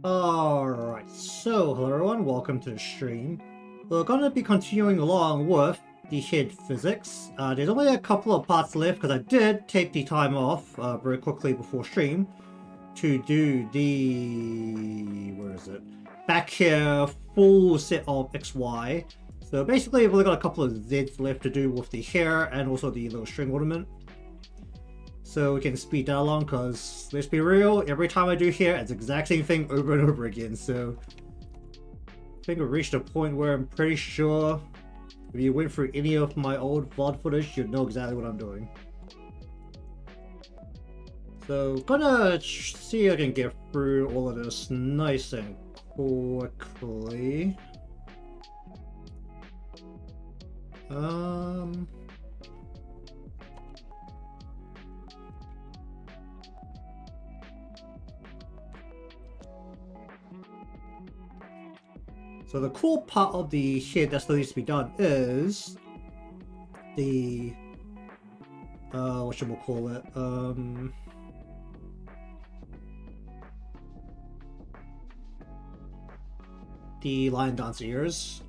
Alright, so hello everyone, welcome to the stream. We're gonna be continuing along with the head physics. There's only a couple of parts left because I did take the time off very quickly before stream to do the... where is it? Back here, full set of XY. So basically I've only got a couple of Zs left to do with the hair and also the little string ornament. So we can speed that along because, let's be real, every time I do here, it's the exact same thing over and over again. So I think we've reached a point where I'm pretty sure if you went through any of my old VOD footage, you'd know exactly what I'm doing. So gonna see if I can get through all of this nice and quickly. So the cool part of the head that still needs to be done is the whatchamacallit, the lion dance ears.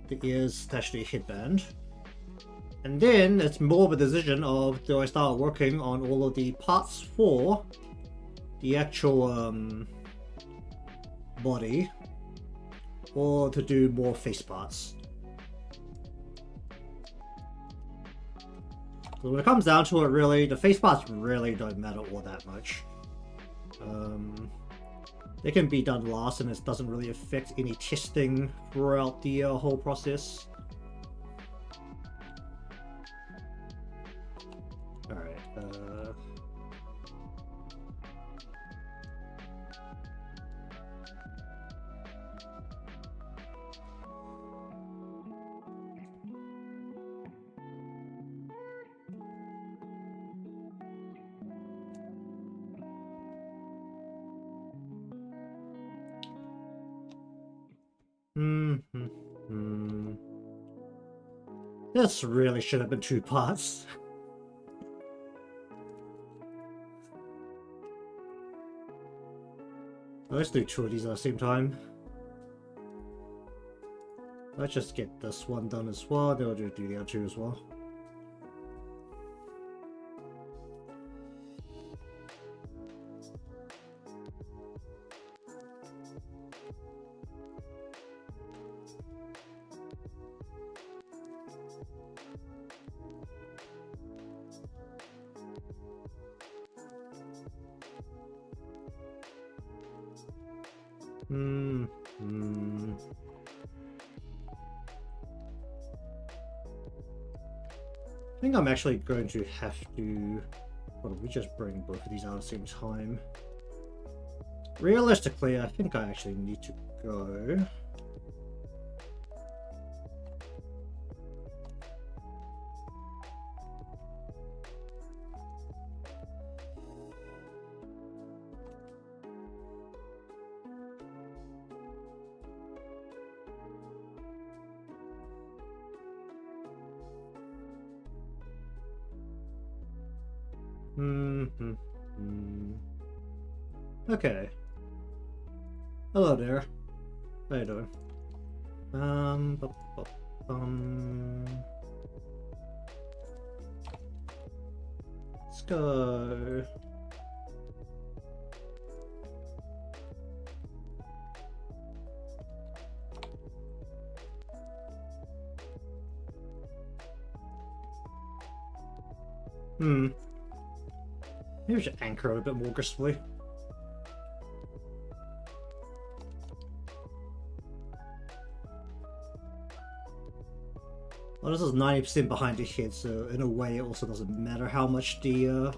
The ears attached to a headband. And then it's more of a decision of, do I start working on all of the parts for the actual body, or to do more face parts. So when it comes down to it, really, the face parts really don't matter all that much. They can be done last and it doesn't really affect any testing throughout the whole process. Alright, This really should have been 2 parts. Let's do 2 of these at the same time. Let's just get this one done as well, then we'll do the other 2 as well. Hmm. I think I'm actually going to have to... Well, we just bring both of these out at the same time. Realistically, I think I actually need to go. Okay. Hello there. How you doing? Let's go. Maybe we should anchor a bit more gracefully. Well, this is 90% behind the head, so in a way it also doesn't matter how much the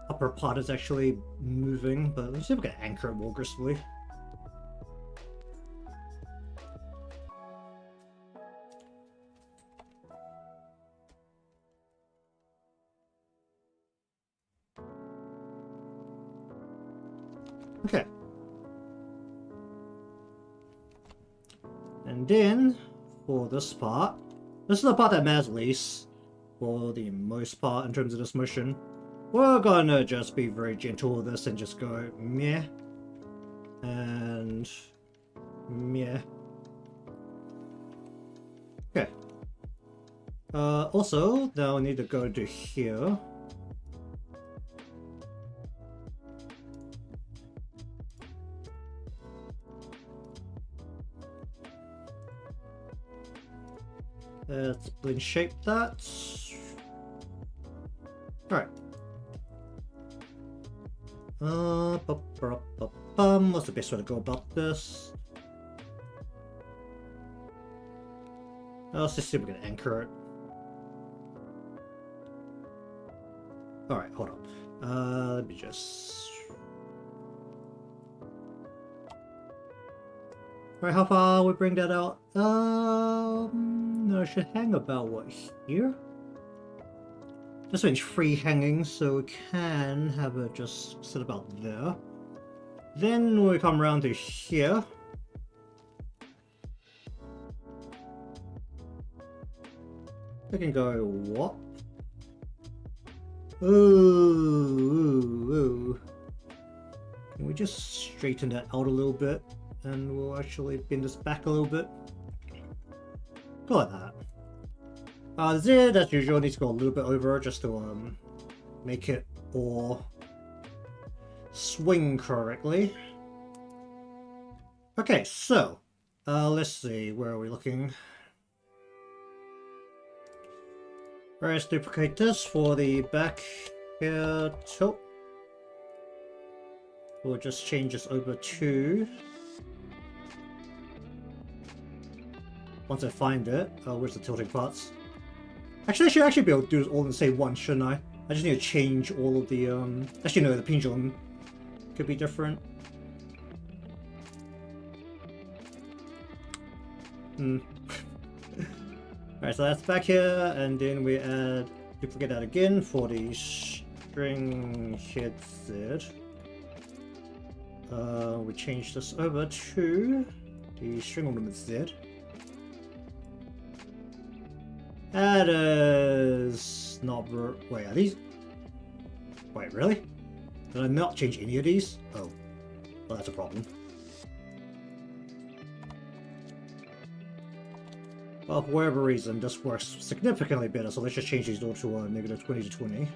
upper part is actually moving, but let's see if we can anchor it more gracefully. Okay. And then, for this part, this is the part that matters least, for the most part in terms of this mission. We're gonna just be very gentle with this and just go meh. And meh. Okay. Also, now I need to go to here. Let's blend shape that. Alright. What's the best way to go about this? Let's just see if we can anchor it. Alright, hold on. Let me just... Alright, how far we bring that out? No, it should hang about, what, here? This one's free hanging, so we can have it just sit about there. Then when we come around to here, we can go what? Ooh. Can we just straighten that out a little bit? And we'll actually bend this back a little bit. Go like that. The Z, as usual, needs to go a little bit over just to make it all swing correctly. Okay, so let's see, where are we looking? Alright, let's duplicate this for the back here tilt. We'll just change this over to... Once I find it, where's the tilting parts? Actually, I should actually be able to do this all in the same one, shouldn't I? I just need to change all of the, Actually, no, the pendulum could be different. Alright, so that's back here, and then we add, duplicate that again for the string head Z. We change this over to the string ornament Z. That is not... Wait, are these... Wait, really? Did I not change any of these? Oh. Well, that's a problem. Well, for whatever reason, this works significantly better, so let's just change these all to -20 to 20.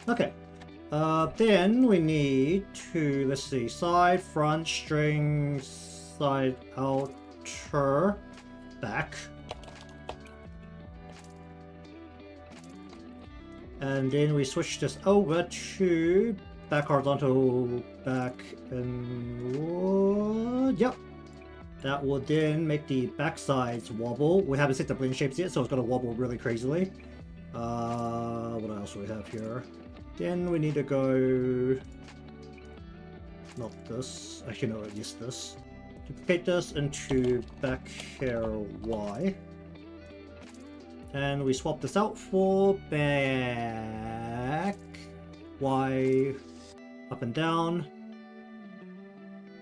Okay. Then we need to, let's see, side, front, string, side, outer, back. And then we switch this over to back horizontal, back, and yep. That will then make the back sides wobble. We haven't set the blend shapes yet, so it's gonna wobble really crazily. What else do we have here? Then we need to go... not this. Actually, no, just this. Duplicate this into back here Y. And we swap this out for back Y, up and down.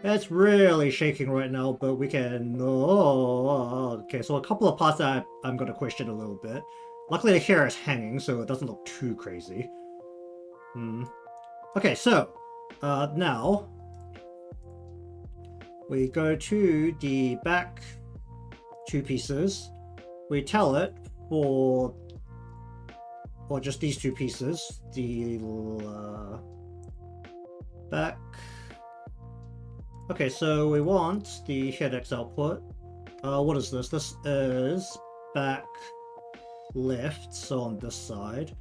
It's really shaking right now, but we can... oh, okay, so a couple of parts that I'm going to question a little bit. Luckily the hair is hanging, so it doesn't look too crazy. Okay, so now we go to the back two pieces. We tell it for, or just these two pieces, the back. Okay, so we want the headX output. What is this? This is back left, so on this side.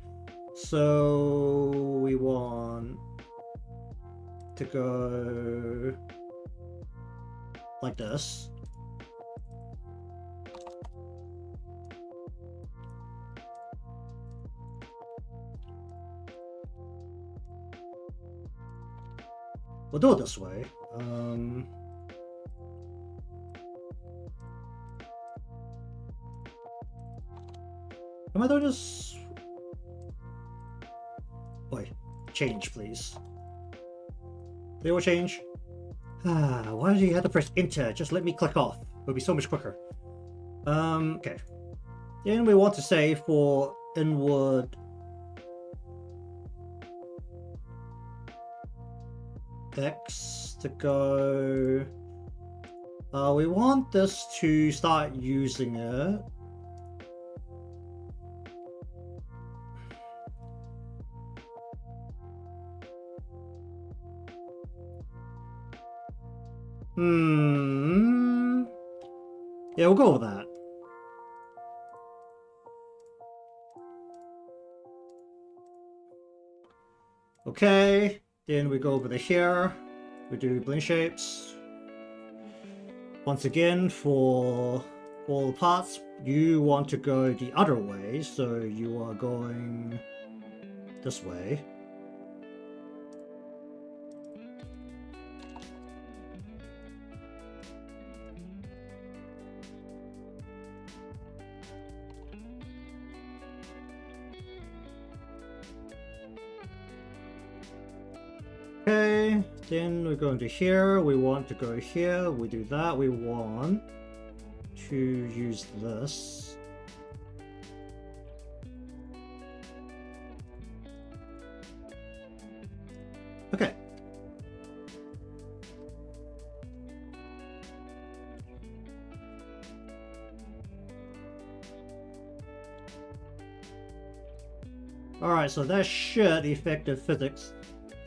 So we want to go like this. We'll do it this way. Am I doing this? Wait, change, please. They will change. Why do you have to press enter? Just let me click off. It'll be so much quicker. Okay. Then we want to say for inward X to go. We want this to start using it. Yeah, we'll go with that. Okay, then we go over to here. We do blend shapes. Once again, for all the parts, you want to go the other way, so you are going this way. Okay, then we're going to here, we want to go here, we do that, we want to use this. Okay. Alright, so that should affect the physics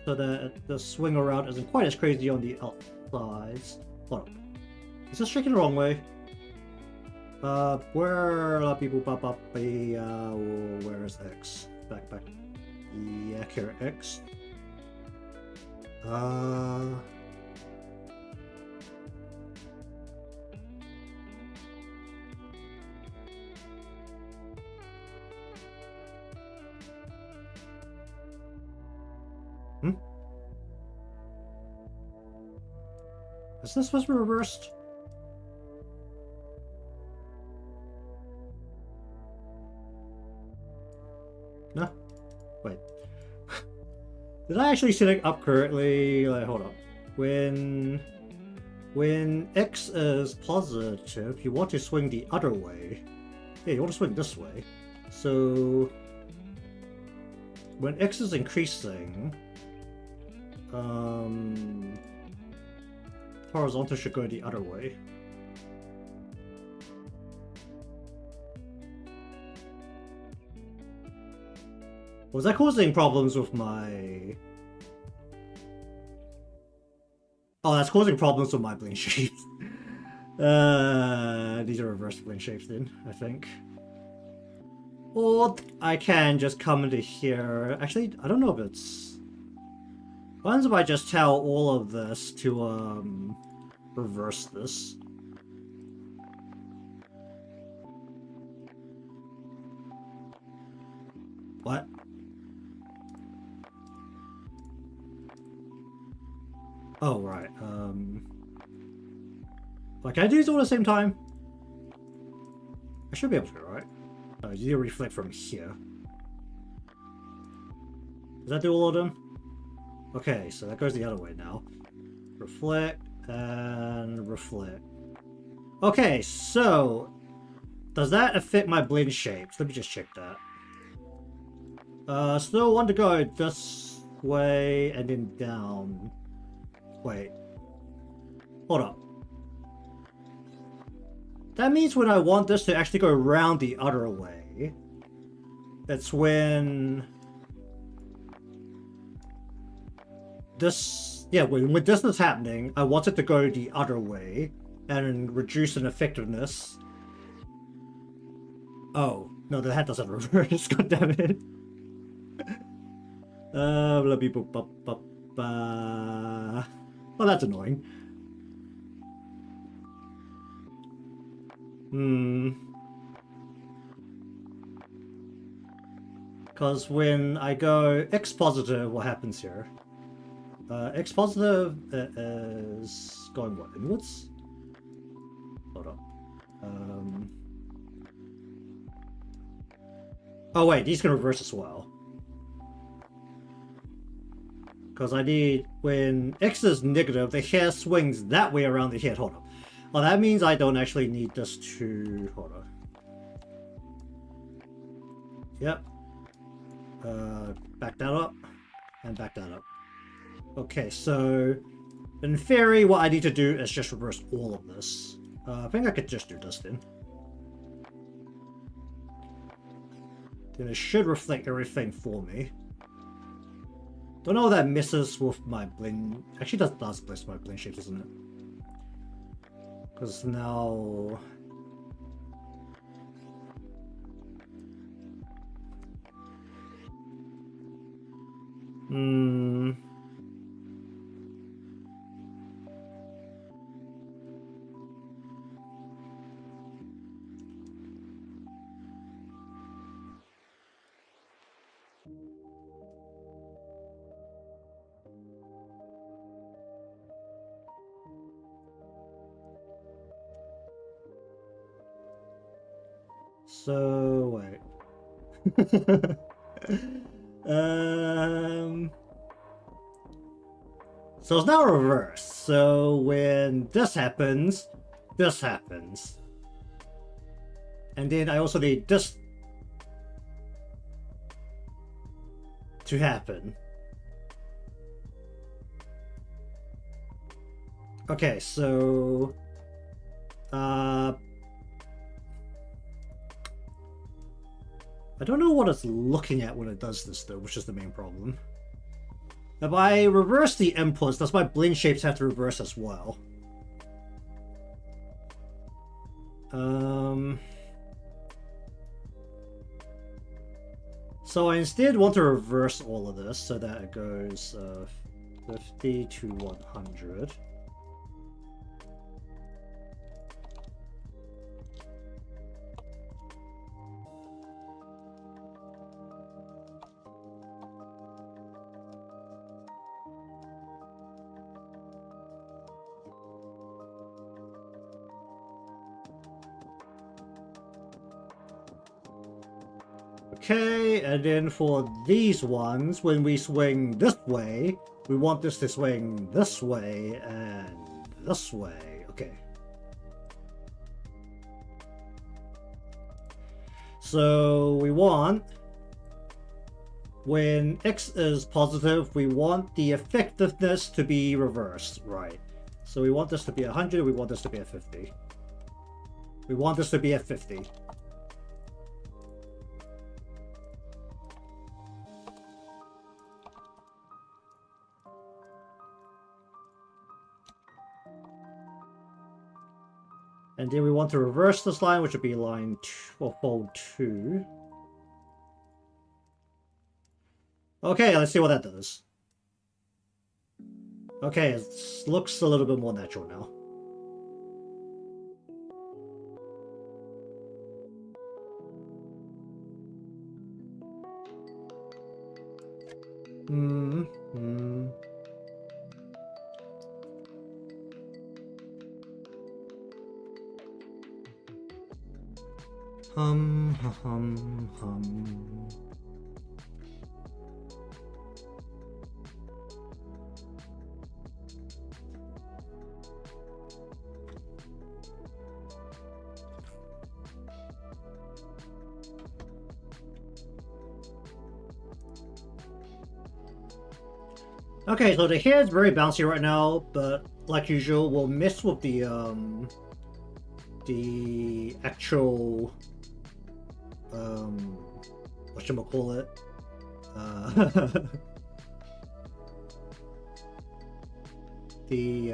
so that the swing around isn't quite as crazy on the outsides. Hold on. Is this shaking the wrong way? Where are people pop up? Where is X? Back. Yeah, here, X. Is this supposed to be reversed? No? Wait. Did I actually set it up correctly? Like, hold up. When X is positive, you want to swing the other way. Yeah, you want to swing this way. So when X is increasing, horizontal should go the other way. Was that causing problems with my... Oh, that's causing problems with my blink shapes. These are reverse blink shapes then, I think. Or I can just come into here. Actually, I don't know if it's... What happens if I just tell all of this to, reverse this? What? Oh, right, Like, can I do these all at the same time? I should be able to, right? Oh, you reflect from here. Does that do all of them? Okay, so that goes the other way now. Reflect and reflect. Okay, so does that affect my blend shapes? Let me just check that. Still want to go this way and then down. Wait. Hold up. That means when I want this to actually go around the other way, it's when this, yeah, when this is happening, I want it to go the other way and reduce in effectiveness. Oh, no, the hat doesn't reverse, god damn it. Blah, beep, boop, bop, bop, well, that's annoying. Because when I go X positive, what happens here? X positive is going what? Inwards? Hold on. Oh wait, these can reverse as well. Because I need, when X is negative, the hair swings that way around the head. Hold on. Oh, that means I don't actually need this to... Hold on. Yep. Back that up. And back that up. Okay, so... in theory, what I need to do is just reverse all of this. I think I could just do this then. Then it should reflect everything for me. Don't know if that messes with my blend. Actually, that does bless my blend shapes, isn't it? Because now... So, wait. So it's now reversed. So when this happens. And then I also need this to happen. Okay, so... I don't know what it's looking at when it does this though, which is the main problem. If I reverse the inputs, does my blend shapes have to reverse as well? So I instead want to reverse all of this so that it goes 50 to 100. Okay, and then for these ones, when we swing this way, we want this to swing this way and this way. Okay. So we want, when X is positive, we want the effectiveness to be reversed, right? So we want this to be 100, we want this to be a 50. We want this to be a 50. And then we want to reverse this line, which would be line 2, or fold 2. Okay, let's see what that does. Okay, it looks a little bit more natural now. Hum. Okay, so the hair is very bouncy right now, but like usual, we'll mess with the actual whatchamacallit, the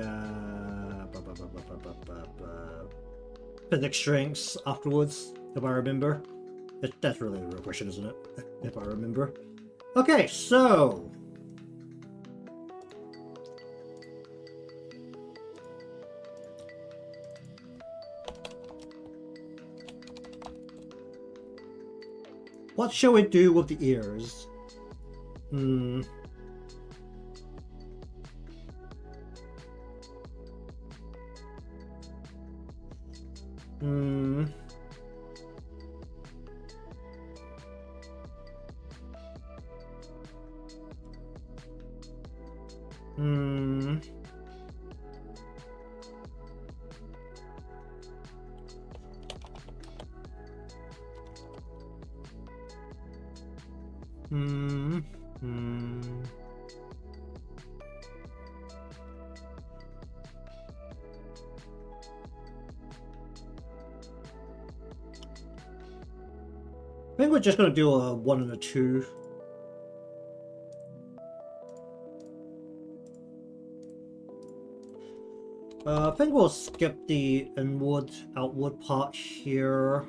physics strengths afterwards, if I remember. That's really the real question, isn't it? If I remember. Okay, so what shall we do with the ears? I think we're just gonna do a 1 and a 2. I think we'll skip the inward, outward part here.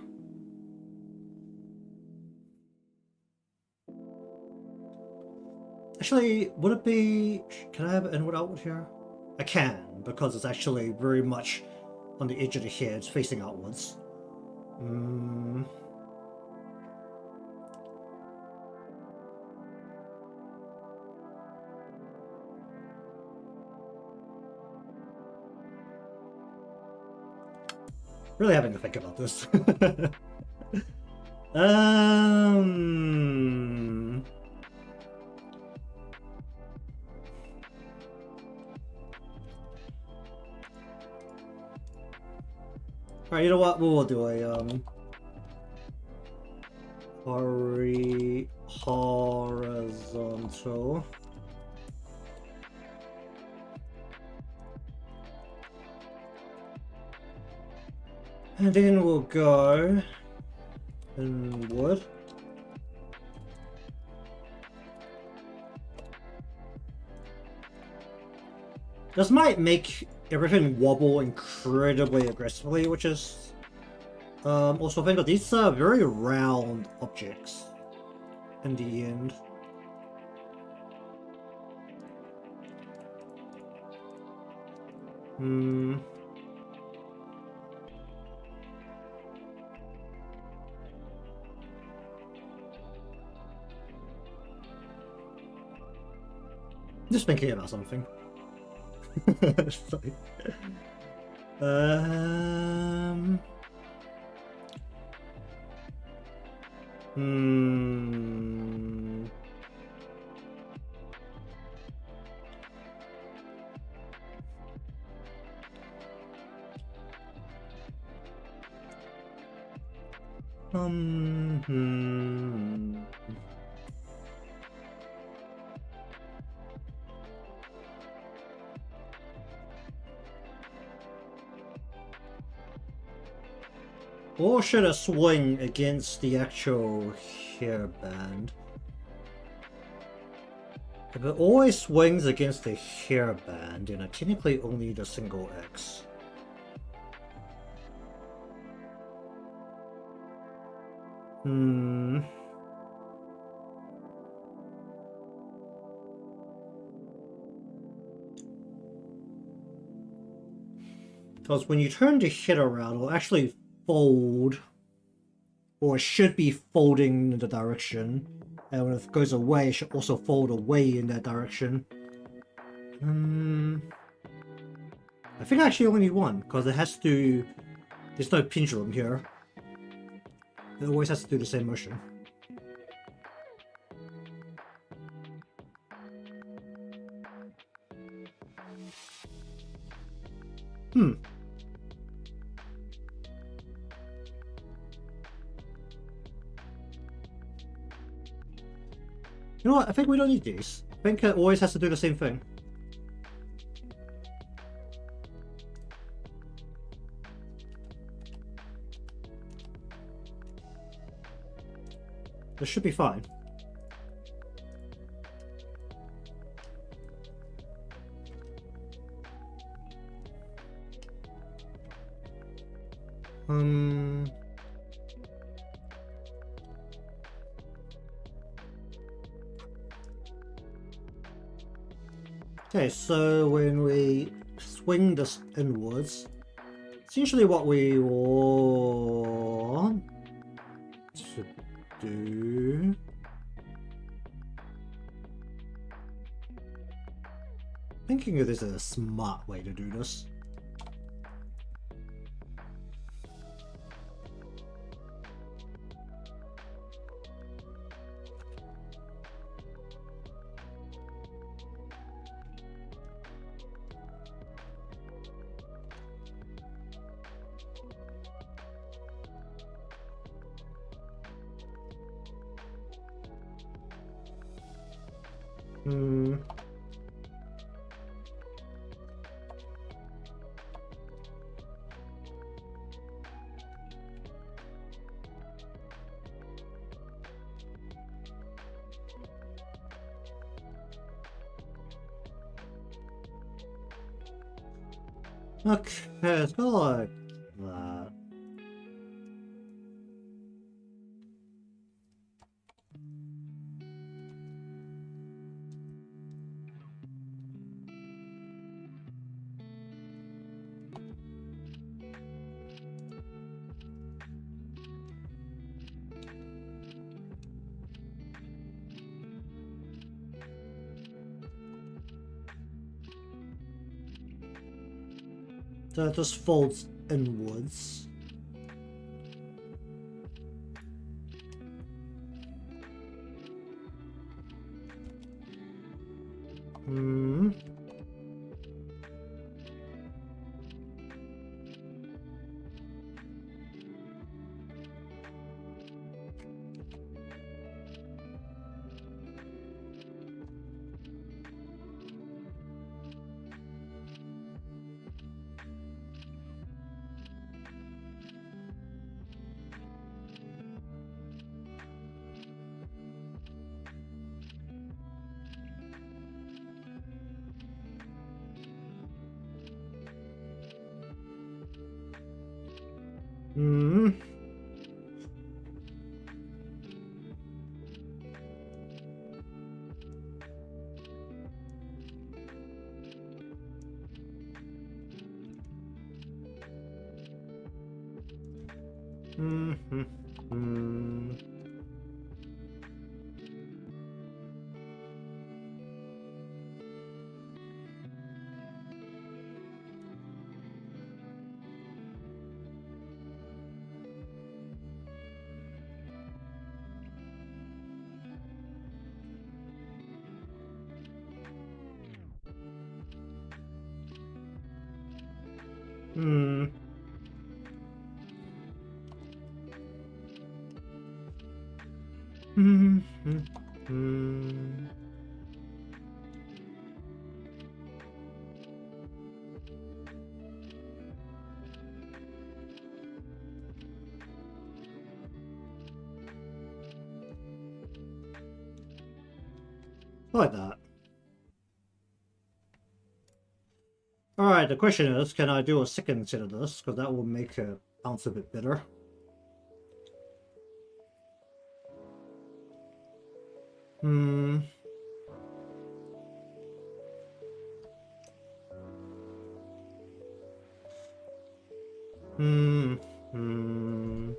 Actually, would it be... Can I have inward, outward here? I can, because it's actually very much on the edge of the head, it's facing outwards. Really having to think about this. Alright, you know what? We'll do a horizontal. And then we'll go inward. This might make everything wobble incredibly aggressively, which is also think of these are very round objects in the end. Just thinking about something. Sorry. Or should it swing against the actual hairband? If it always swings against the hairband, then I technically only need a single X. Hmm. Because when you turn the head around, it'll actually fold, or it should be folding in the direction. And when it goes away, it should also fold away in that direction. I think I actually only need one, because it has to... There's no pendulum here. It always has to do the same motion. You know what? I think we don't need these. I think it always has to do the same thing. This should be fine. Okay, so when we swing this inwards, it's usually what we want to do. Thinking of this as a smart way to do this. Okay, it's kind of like that. So it just folds inwards. Like that. Alright, the question is, can I do a second set of this? Because that will make it bounce a bit better. Hmm. Hmm. Hmm.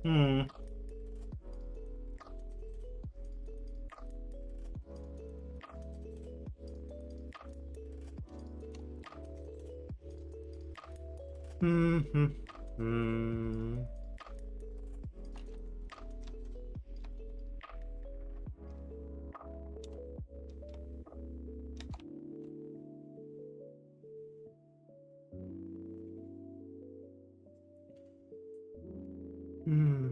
Hmm. Hmm. Hmm. Hmm. Hmm.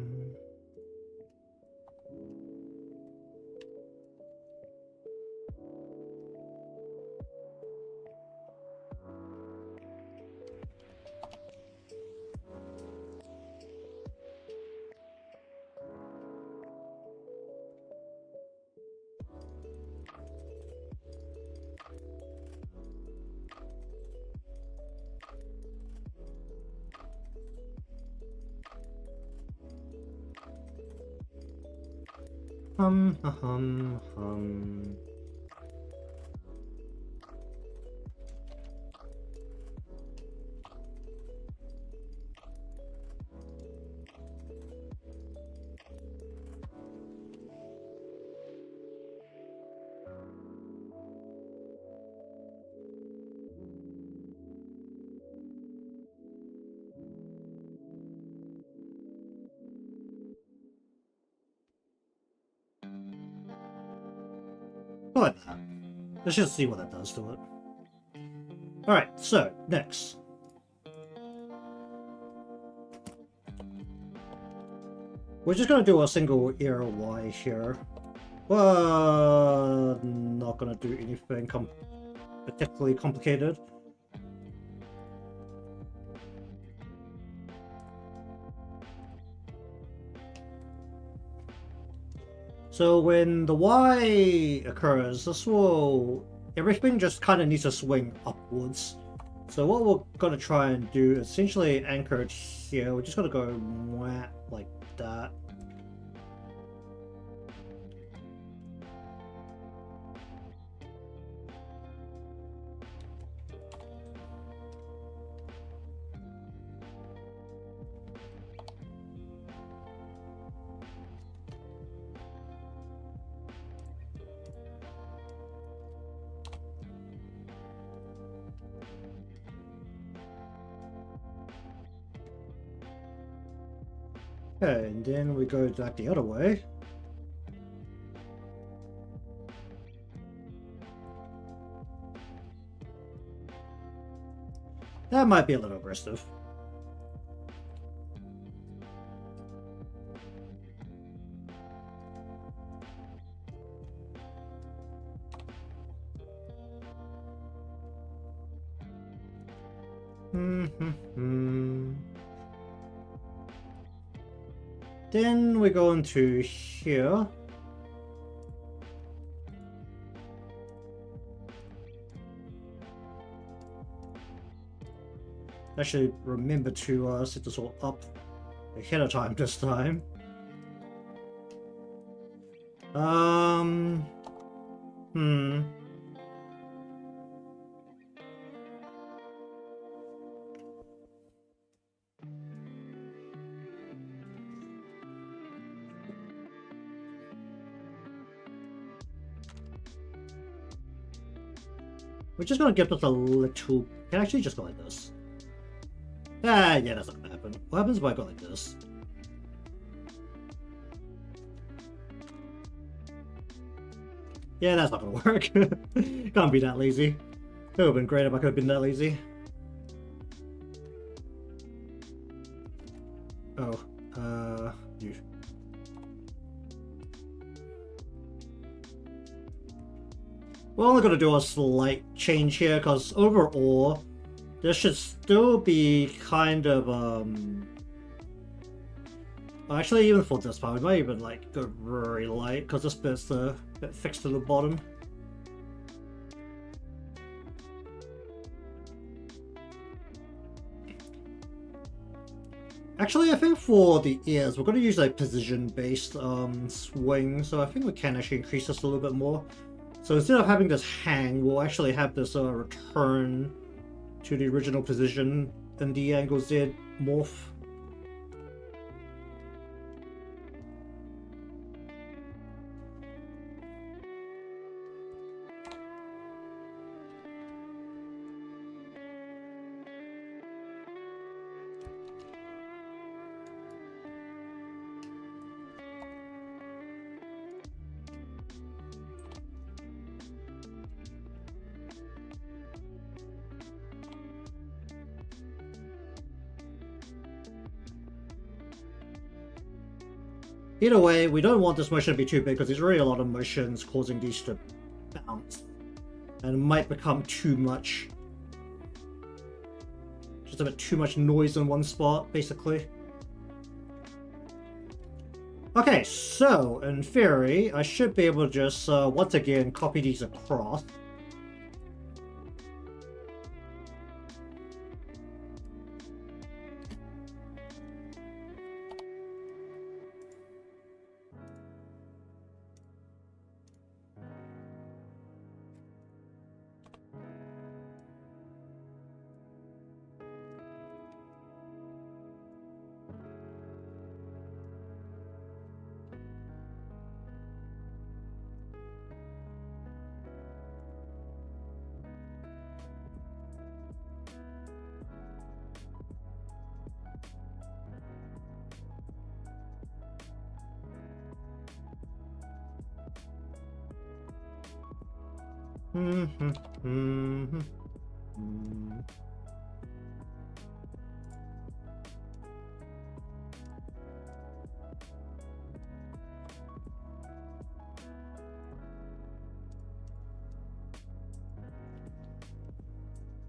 Hum. I like that. Let's just see what that does to it. Alright, so, next. We're just gonna do a single arrow Y here. Well, not gonna do anything particularly complicated. So when the Y occurs, everything just kind of needs to swing upwards. So what we're gonna try and do, essentially anchor it here, we're just gonna go like that. Okay, and then we go back the other way. That might be a little aggressive. Then we go into here. Actually, remember to set this all up ahead of time this time. We're just gonna give this a little... Can I actually just go like this? Yeah, that's not gonna happen. What happens if I go like this? Yeah, that's not gonna work. Can't be that lazy. It would have been great if I could have been that lazy. Oh, you. We're only going to do a slight change here, because overall, this should still be kind of, actually, even for this part, we might even, like, go very light, because this bit's a bit fixed to the bottom. Actually, I think for the ears, we're going to use a position-based swing, so I think we can actually increase this a little bit more. So instead of having this hang, we'll actually have this return to the original position in the angle Z morph. Either way, we don't want this motion to be too big because there's already a lot of motions causing these to bounce. And it might become too much. Just a bit too much noise in one spot, basically. Okay, so in theory, I should be able to just, once again, copy these across.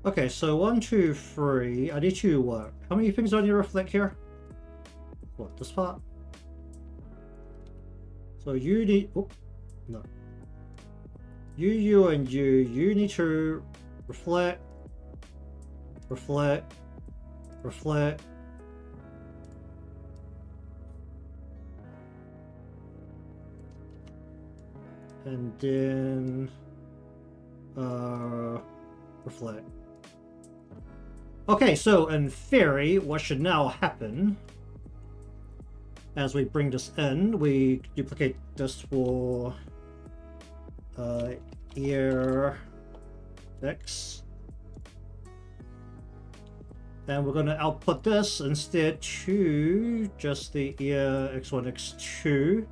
Okay, so 1, 2, 3. I need to work. How many things do I need to reflect here? What, this part? So you need... Oh, no. You, and you. You need to reflect, reflect, reflect. And then... reflect. Okay, so in theory, what should now happen... As we bring this in, we duplicate this for ear X. Then we're going to output this instead to just the ear X1, X2.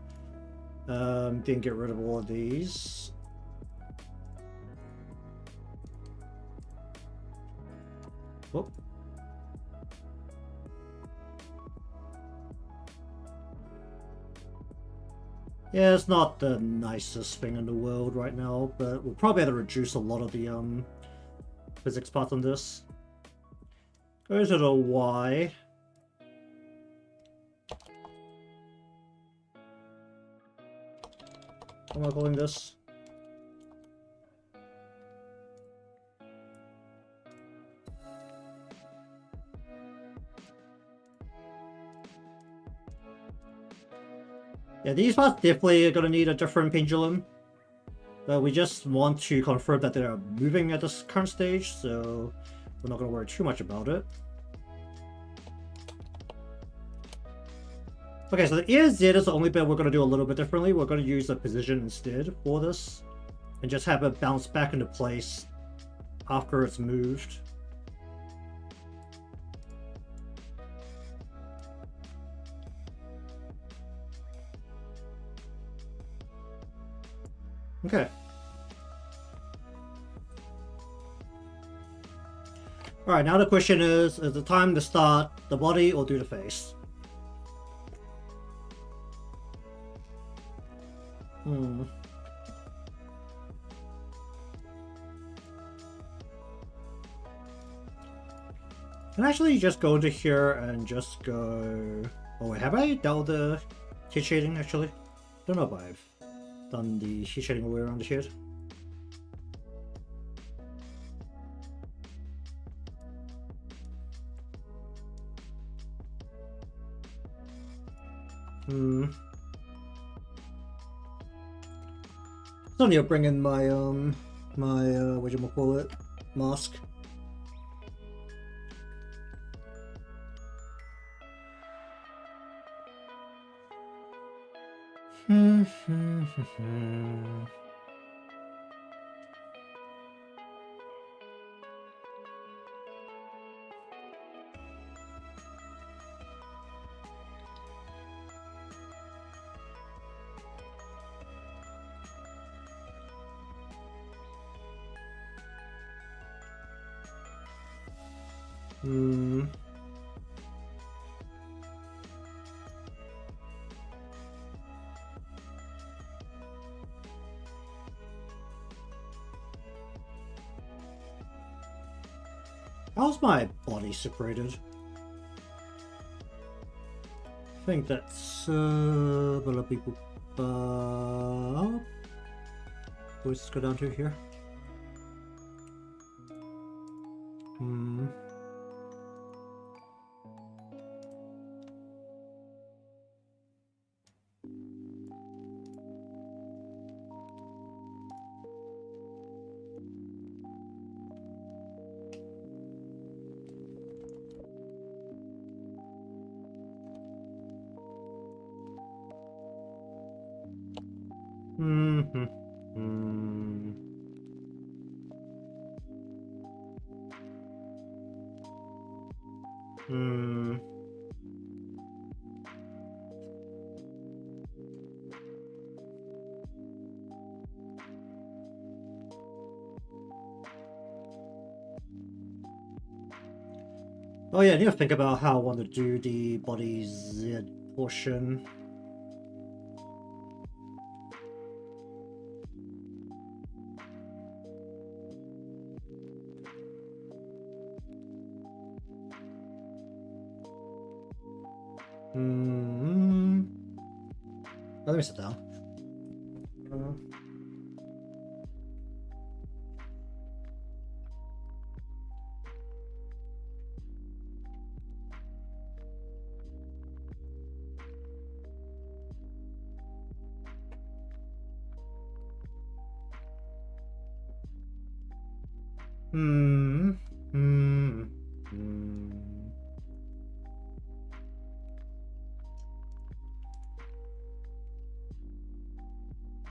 Then get rid of all of these. Whoop. Yeah, it's not the nicest thing in the world right now, but we'll probably have to reduce a lot of the physics parts on this. Go to the Y. What am I calling this? Yeah, these parts definitely are going to need a different pendulum. But we just want to confirm that they are moving at this current stage, so we're not going to worry too much about it. Okay, so the ear Z is the only bit we're going to do a little bit differently. We're going to use the position instead for this. And just have it bounce back into place after it's moved. Okay. Alright, now the question is it time to start the body or do the face? Hmm. Can I actually just go into here and just go... Oh wait, have I dealt with the heat shading actually? Don't know if I've done the heat shading all the way around the shade. Still need to bring in my whatchamacallit, mask. How's my body separated? I think that's but people. Let's go down to here. Oh yeah, I need to think about how I want to do the body Z portion. Let me sit down.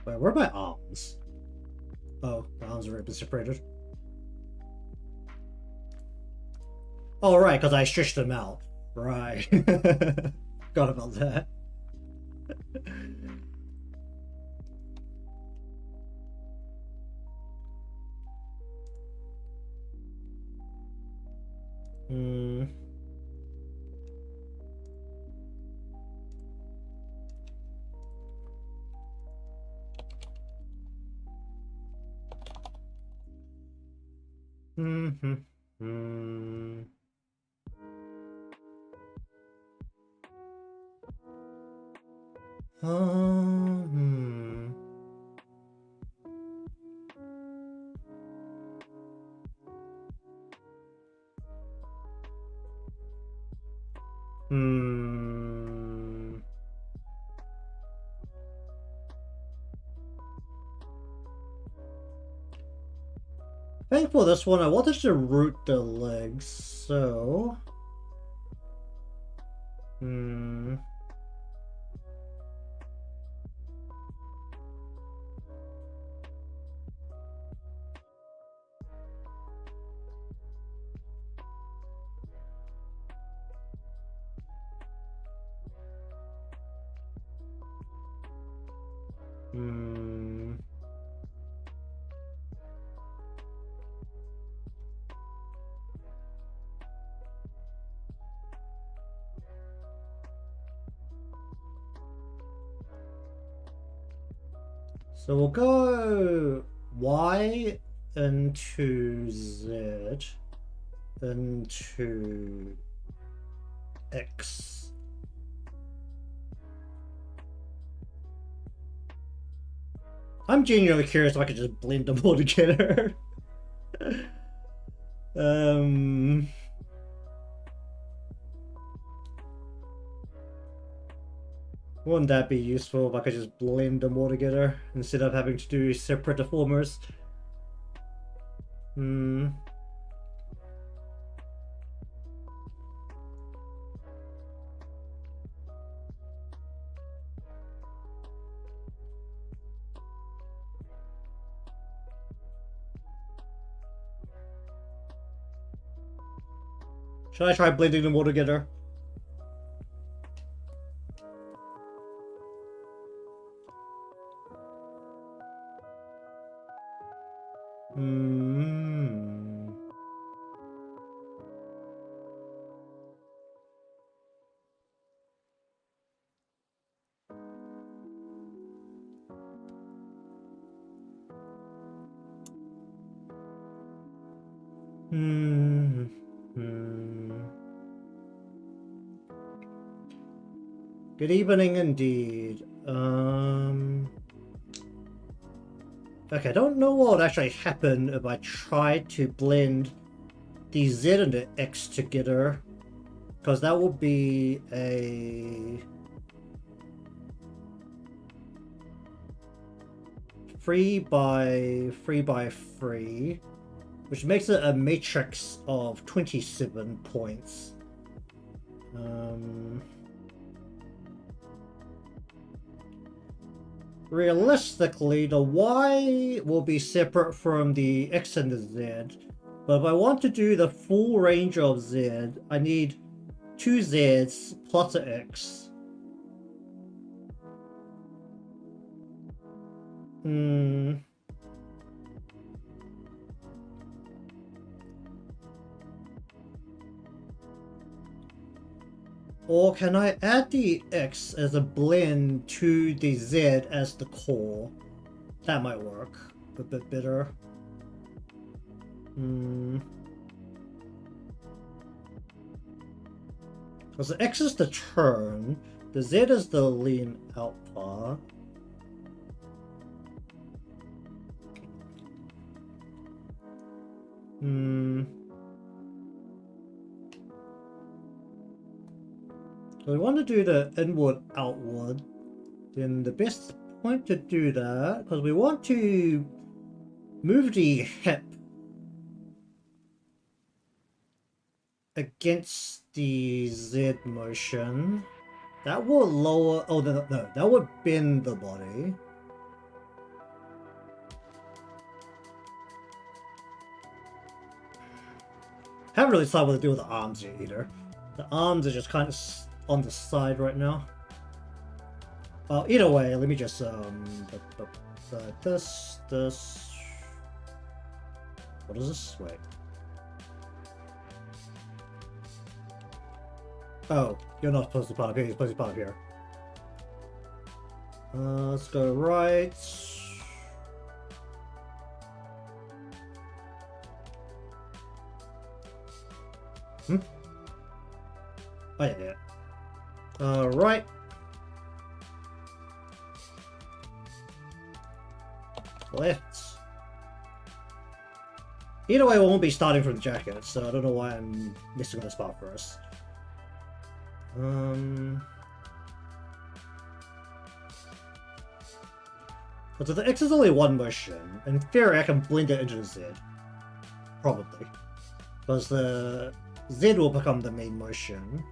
Wait, where are my arms? Oh, my arms are a bit separated. Oh, right, because I stretched them out. Right. Forgot about that. I think for this one, I wanted to root the legs, so... So we'll go Y into Z into X. I'm genuinely curious if I could just blend them all together. Wouldn't that be useful if I could just blend them all together instead of having to do separate deformers? Should I try blending them all together? Good evening indeed. Okay, I don't know what would actually happen if I tried to blend the Z and the X together, because that would be a 3 by 3, which makes it a matrix of 27 points. Realistically, the Y will be separate from the X and the Z, but if I want to do the full range of Z, I need 2 Zs plus an X. Or can I add the X as a blend to the Z as the core? That might work a bit better. Because the X is the turn, the Z is the lean out part. So we want to do the inward outward, then the best point to do that, because we want to move the hip against the Z motion. That will lower, oh no, that would bend the body. Haven't really decided what to do with the arms yet either. The arms are just kind of on the side right now. Either way, let me just this. What is this? Wait. Oh, you're not supposed to pop up here. You're supposed to pop up here. Let's go right. Oh yeah. Right. Left. Either way, we won't be starting from the jacket, so I don't know why I'm missing this part first. But if the X is only one motion, in theory I can blend it into the Z. Probably. Because the Z will become the main motion.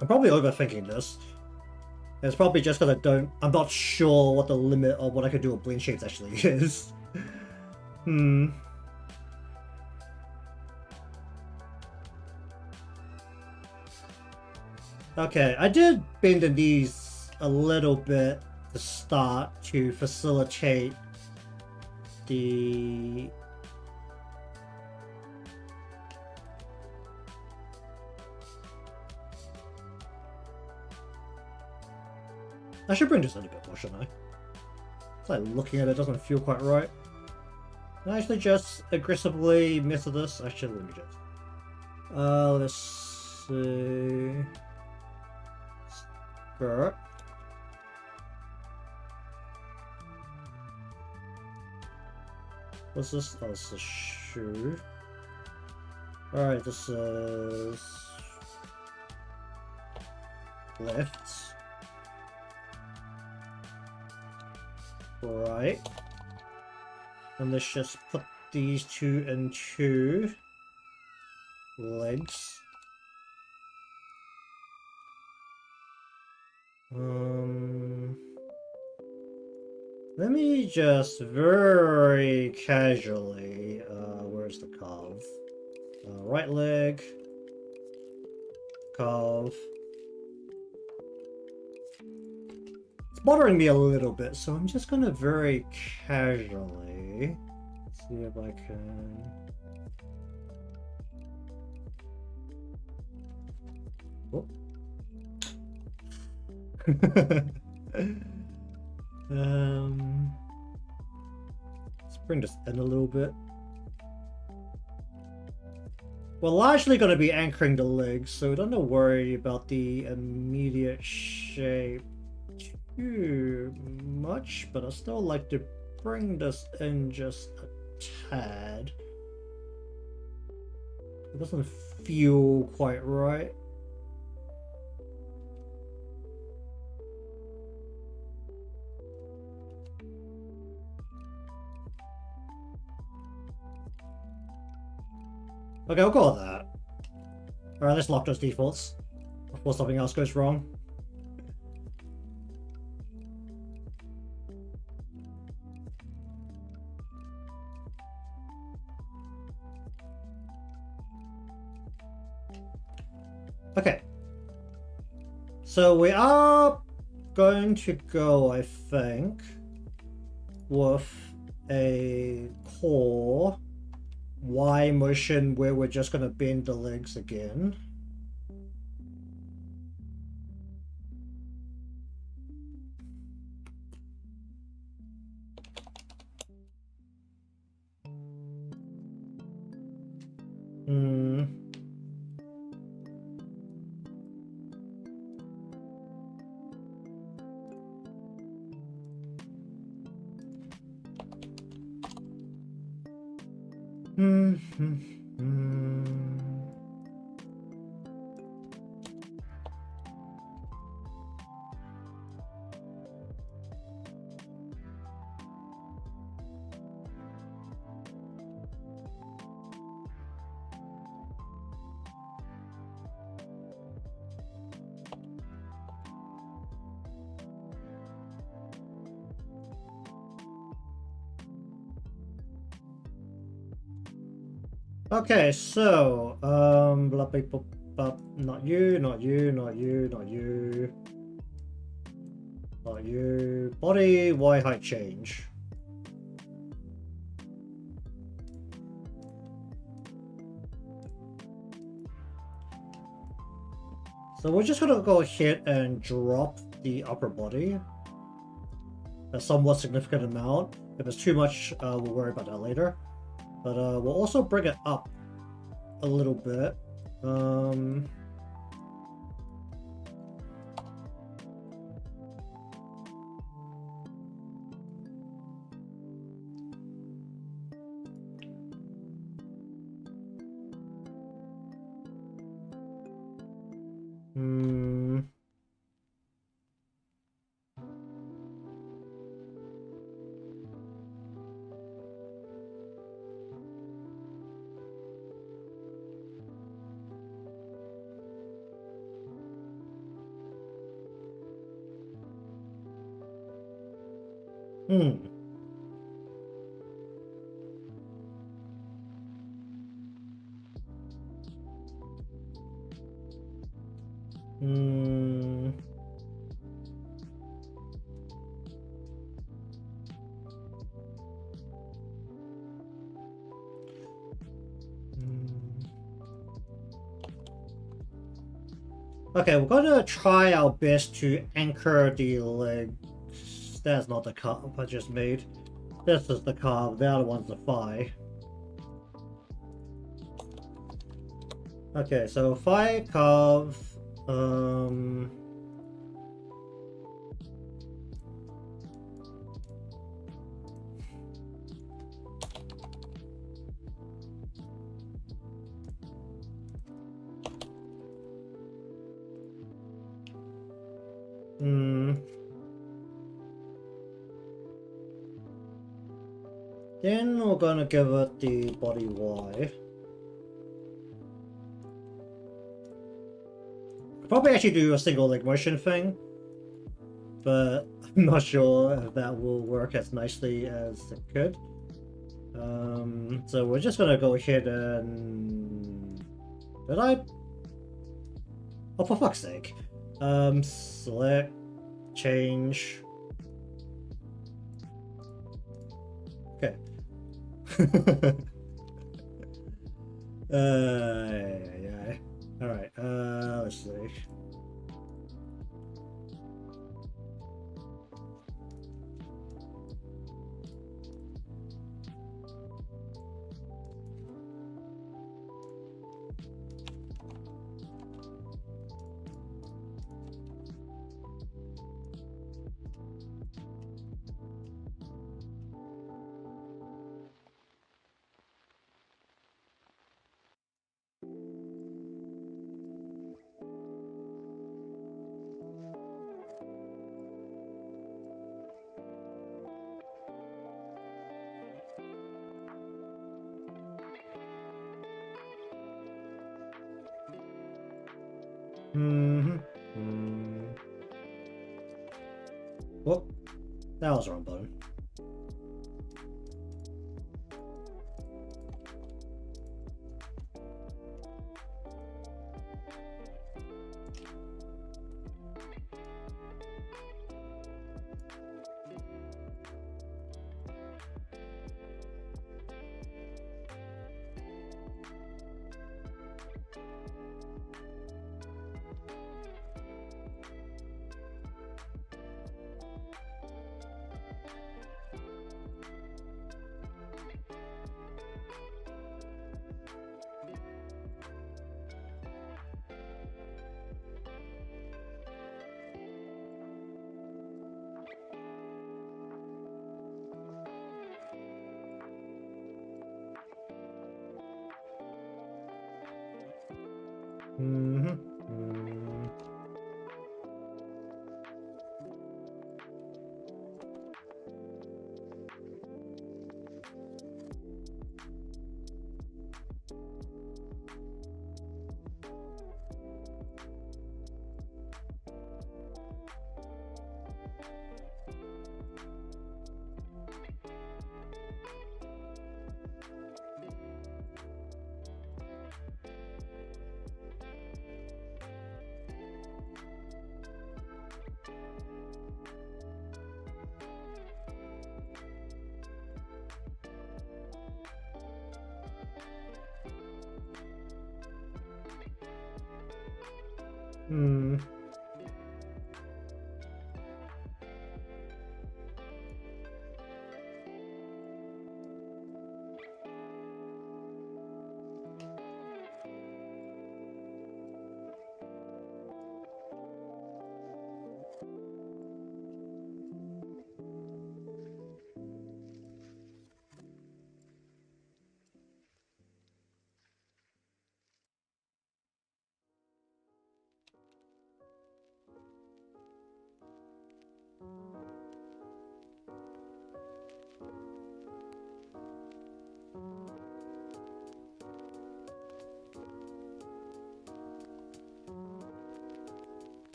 I'm probably overthinking this. It's probably just because I'm not sure what the limit of what I could do with blend shapes actually is. Okay, I did bend the knees a little bit to start to facilitate the I should bring this in a bit more, shouldn't I? It's like looking at it doesn't feel quite right. Can I actually just aggressively mess with this? Actually, let me just. Let's see. Skirt. What's this? Oh, it's a shoe. Alright, this is left. Right. And let's just put these two into legs. Let me just very casually, where's the calf? Right leg, calf. It's bothering me a little bit, so I'm just gonna very casually see if I can. Oh. Let's bring this in a little bit. We're largely going to be anchoring the legs, so we don't have to worry about the immediate shape too much, but I still like to bring this in just a tad. It doesn't feel quite right. Okay, I'll go with that. Alright, let's lock those defaults before something else goes wrong. Okay. So we are going to go, I think, with a core Y motion where we're just going to bend the legs again. Okay, so, blah, blah, blah, blah, not you, not you, not you, not you. Not you. Body, Y height change. So we're just gonna go ahead and drop the upper body a somewhat significant amount. If it's too much, we'll worry about that later. But we'll also bring it up a little bit. Okay, we're gonna try our best to anchor the legs. That's not the carve I just made. This is the carve, the other one's the thigh. Okay, so thigh carve, then we're gonna give it the body Y. Probably actually do a single leg motion thing, but I'm not sure if that will work as nicely as it could. So we're just gonna go ahead and... Did I? Oh, for fuck's sake. Select, change. Okay. Yeah. Alright, let's see. Whoop. That was the wrong button.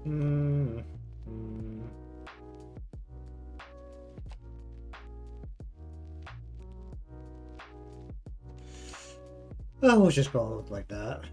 Hmm. Oh, we'll just go with like that.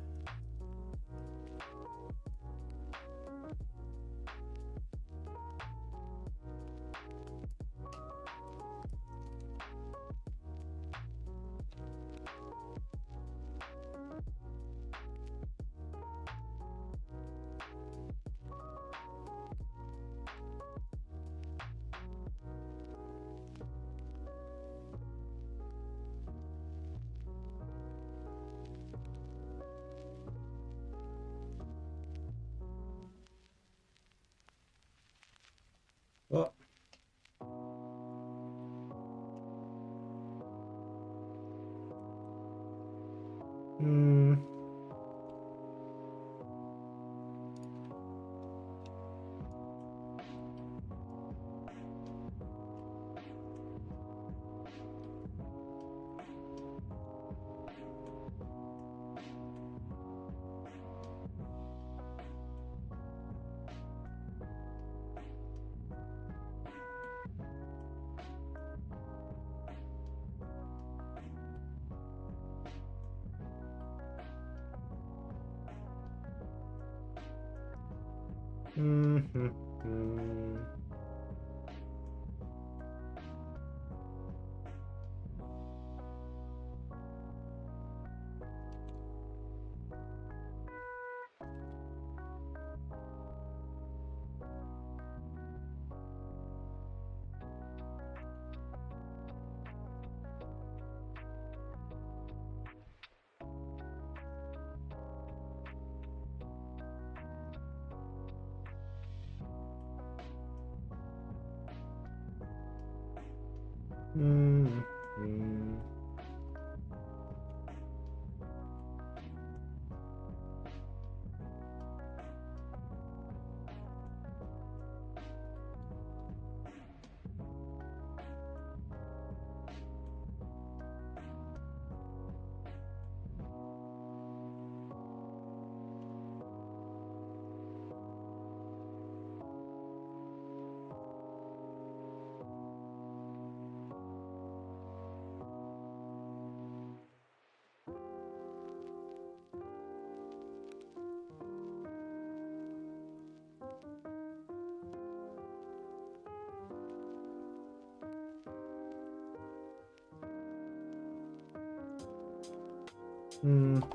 Oh. Hmm.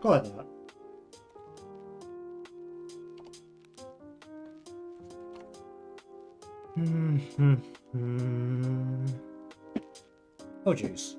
Go like that. Oh jeez.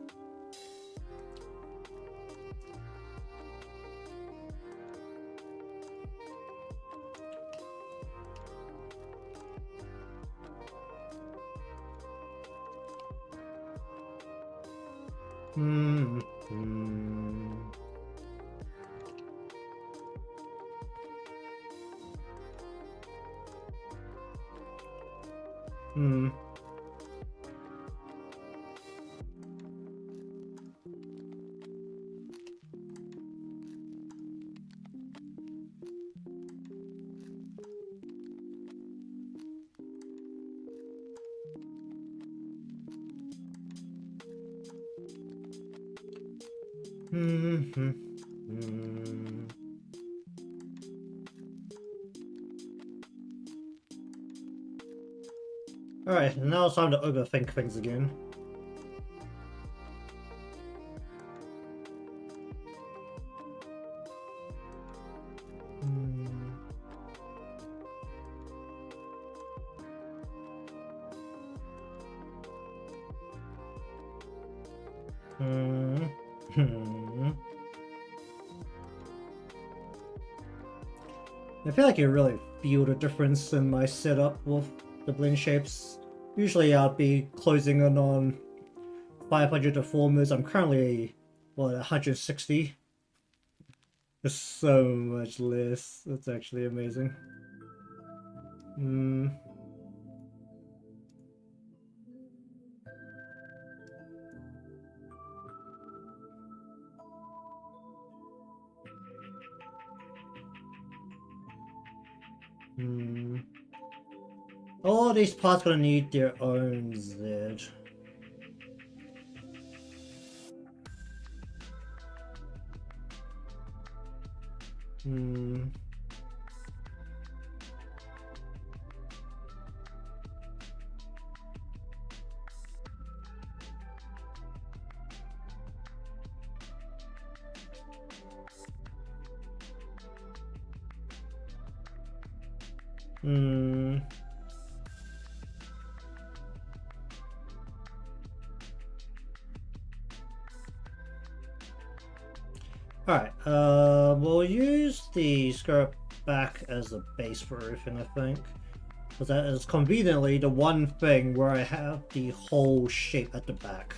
Alright, now it's time to overthink things again. I feel like you really feel the difference in my setup with the blend shapes. Usually I'd be closing in on 500 deformers. I'm currently, what, 160? There's so much less. That's actually amazing. All these parts gonna need their own Z. Hmm. Hmm. Alright, we'll use the skirt back as the base for everything, I think. Because that is conveniently the one thing where I have the whole shape at the back.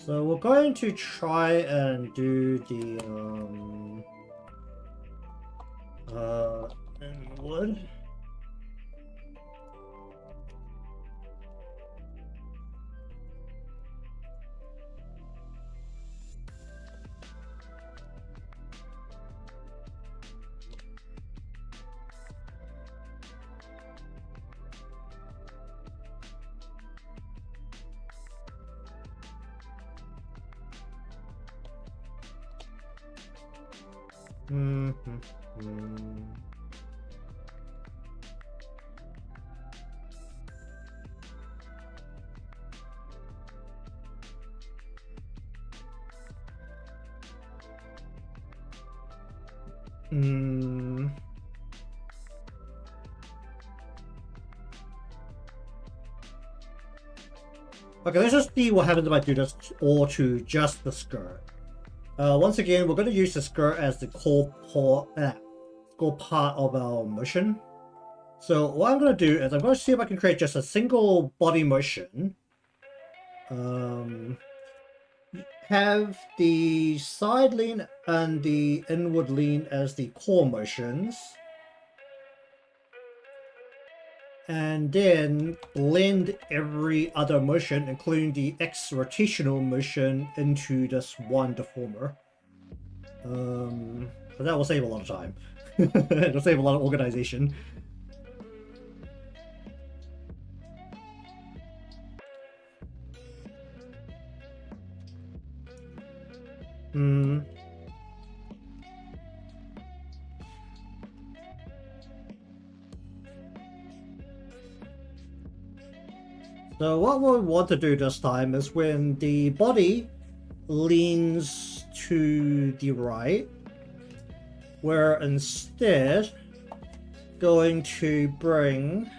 So we're going to try and do the in wood. Okay, let's just see what happens if I do this all to just the skirt. Once again, we're going to use the skirt as the core part of our motion. So what I'm going to do is I'm going to see if I can create just a single body motion. Have the side lean and the inward lean as the core motions. And then blend every other motion, including the X rotational motion, into this one deformer. So that will save a lot of time. It'll save a lot of organization. So what we want to do this time is when the body leans to the right, we're instead going to bring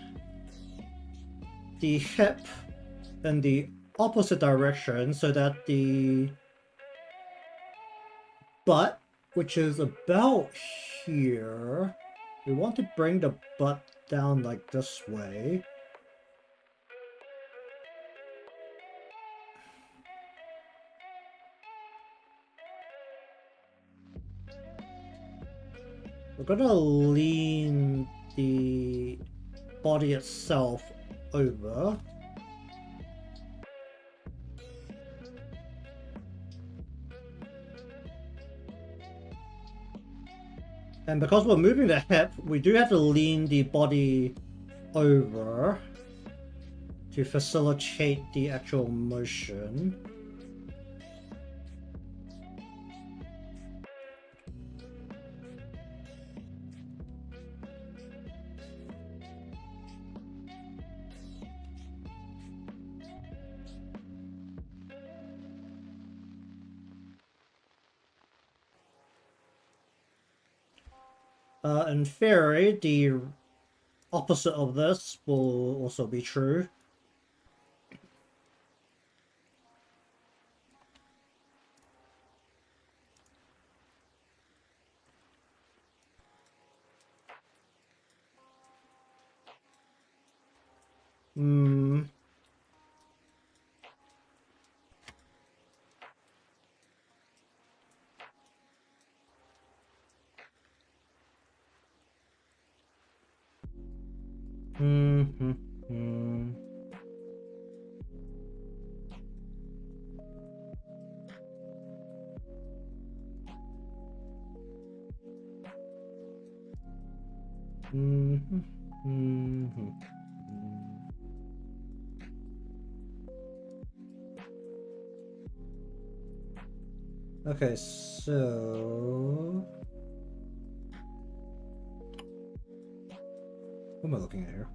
the hip in the opposite direction so that the butt, which is about here, we want to bring the butt down like this way. We're gonna lean the body itself over. And because we're moving the hip, we do have to lean the body over to facilitate the actual motion. In theory, the opposite of this will also be true. Mhm, mhm. Okay, so what am I looking at here?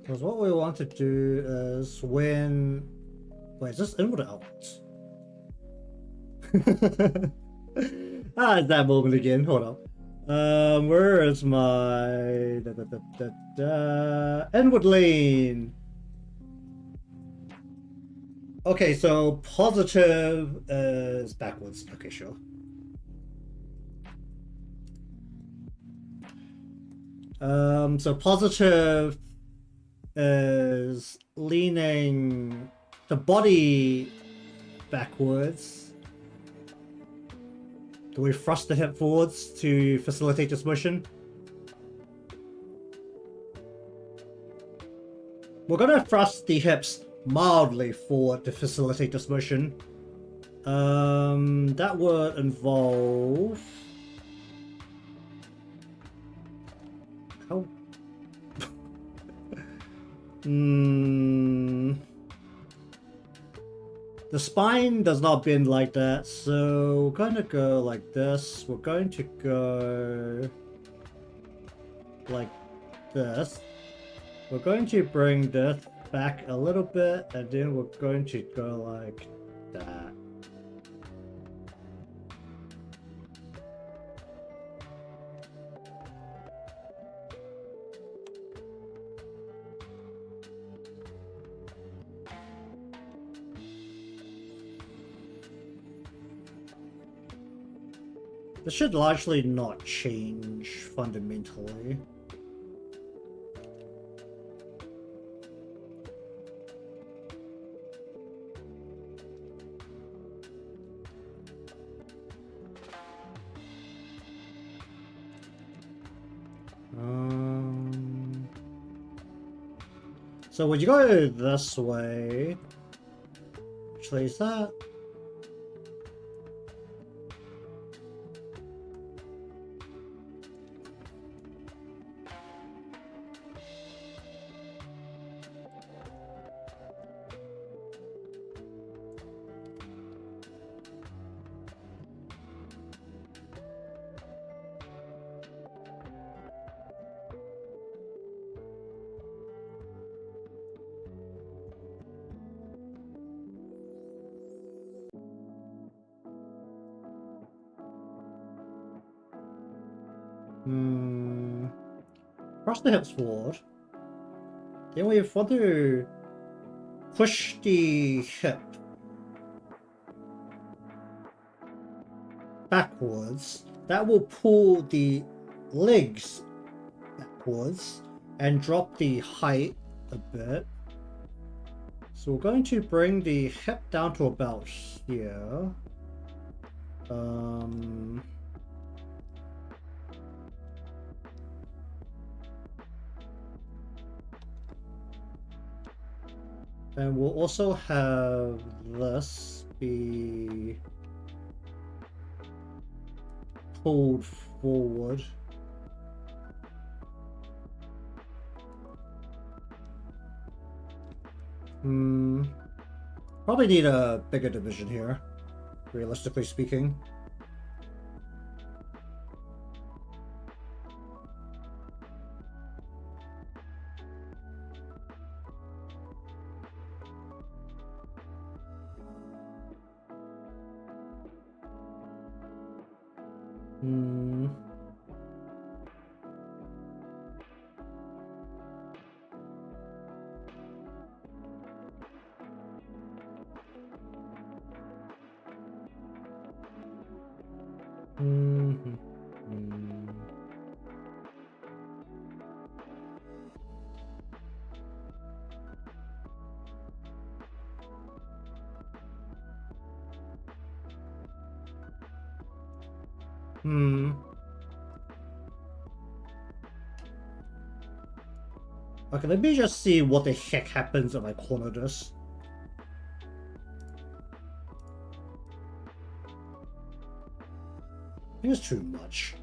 Because what we want to do is when... Wait, is this inward or outwards? It's that moment again. Hold up. Where is my inward lane? Okay, so positive is backwards. Okay, sure. So positive is leaning the body backwards. Do we thrust the hip forwards to facilitate this motion? We're gonna thrust the hips mildly forward to facilitate this motion. That would involve... How... The spine does not bend like that, so we're going to go like this. We're going to go like this. We're going to bring this back a little bit, and then we're going to go like that. This should largely not change fundamentally. So would you go this way? Actually, is that... Cross the hips forward. Then we want to push the hip backwards. That will pull the legs backwards and drop the height a bit. So we're going to bring the hip down to about here. And we'll also have this be pulled forward. Probably need a bigger division here, realistically speaking. Hmm. Okay, let me just see what the heck happens if I corner this. I think it's too much.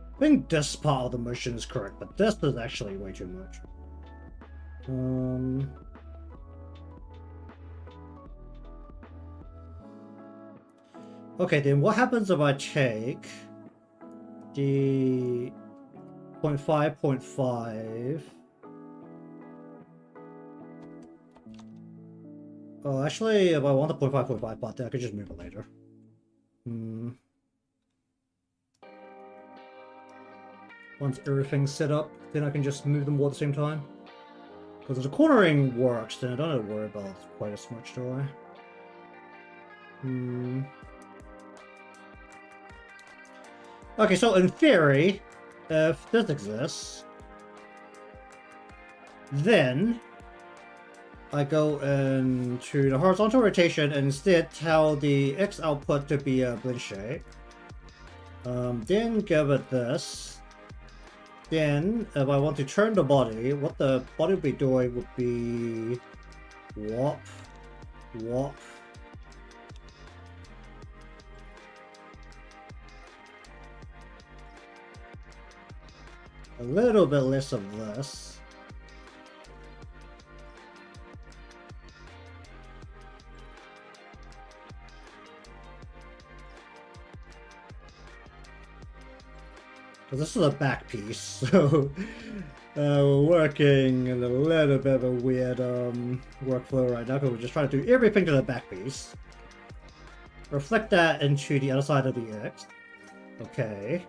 I think this part of the motion is correct, but this is actually way too much. Okay, then what happens if I take the 0.5, 0.5? Oh, actually, if I want the 0.5, 0.5 part, then I could just move it later. Once everything's set up, then I can just move them all at the same time. Because if the cornering works, then I don't have to worry about it quite as much, do I? Okay, so in theory, if this exists, then I go into the horizontal rotation and instead tell the X output to be a blend shape. Then give it this. Then, if I want to turn the body, what the body would be doing would be warp, warp. A little bit less of this. Because this is a back piece, so we're working in a little bit of a weird workflow right now, because we're just trying to do everything to the back piece. Reflect that into the other side of the X. Okay.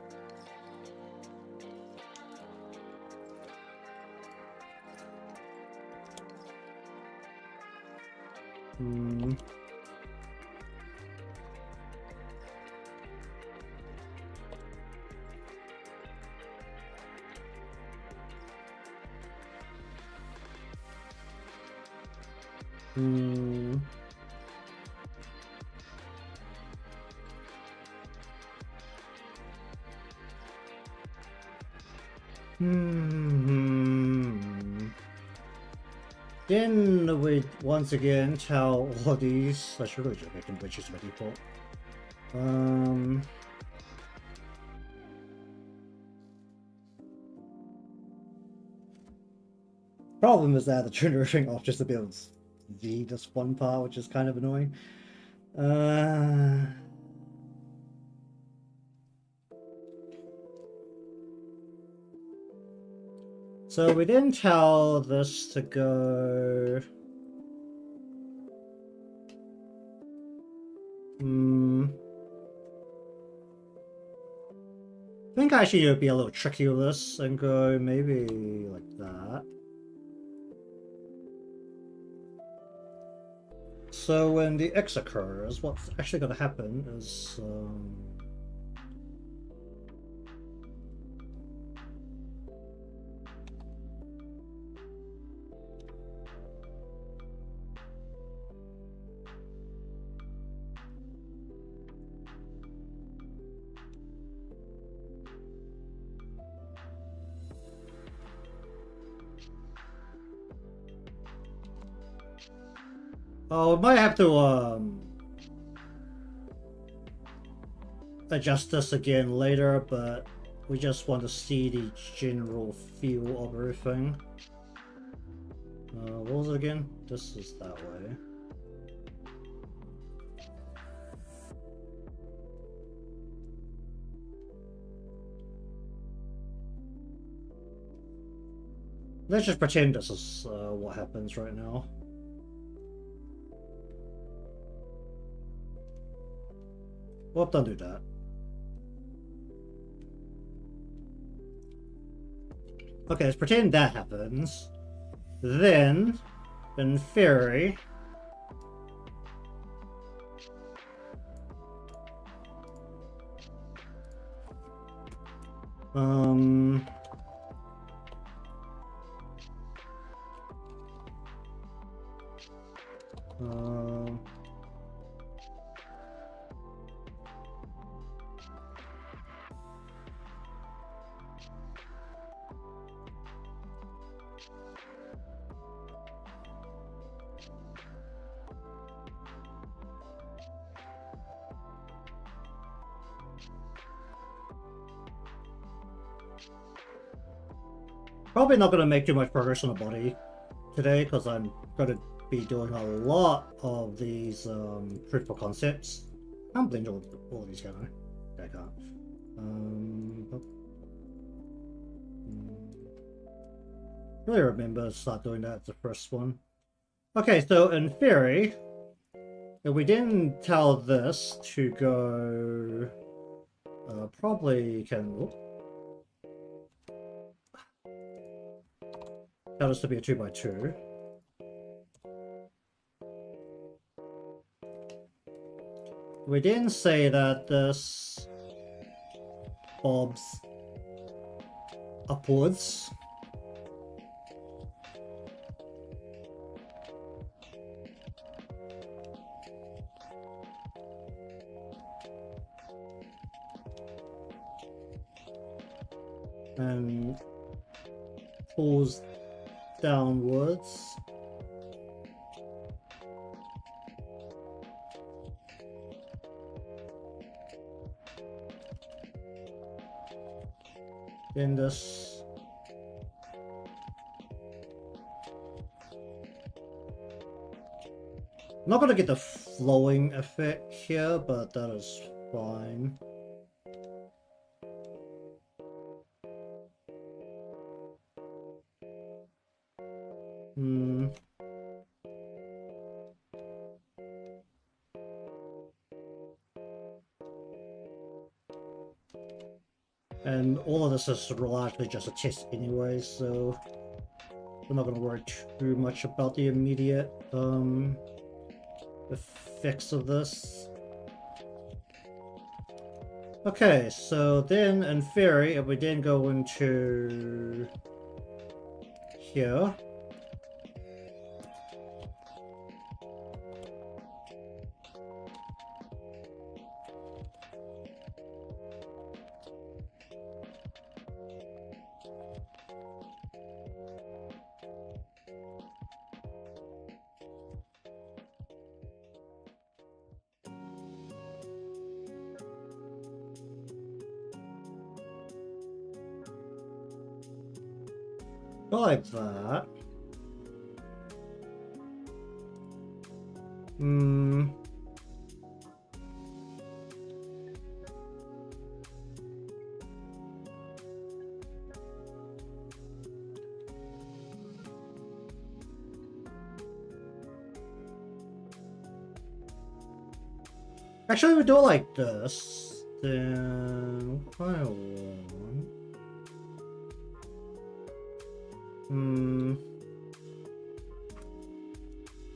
Then we once again tell all these. I should really just make them glitches by default. Problem is that I had to turn everything off just to be able to see this one part, which is kind of annoying. So we didn't tell this to go. I think I should be a little tricky with this and go maybe like that. So when the X occurs, what's actually going to happen is oh, we might have to adjust this again later, but we just want to see the general feel of everything. What was it again? This is that way. Let's just pretend this is what happens right now. Well, don't do that. Okay, let's pretend that happens. Then, in theory, Um... Probably not going to make too much progress on the body today because I'm going to be doing a lot of these proof of concepts. I can't blend all of these, can I? I can't. Really remember to start doing that as the first one. Okay, so in theory, if we didn't tell this to go, probably can. Tell this to be a 2x2. We didn't say that this bobs upwards. And pulls downwards. In this I'm not gonna get the flowing effect here, but that is fine. And all of this is largely just a test anyway, so we're not going to worry too much about the immediate effects of this. Okay, so then in theory, if we then go into here, go like that. Actually, we do it like this. Then what I want.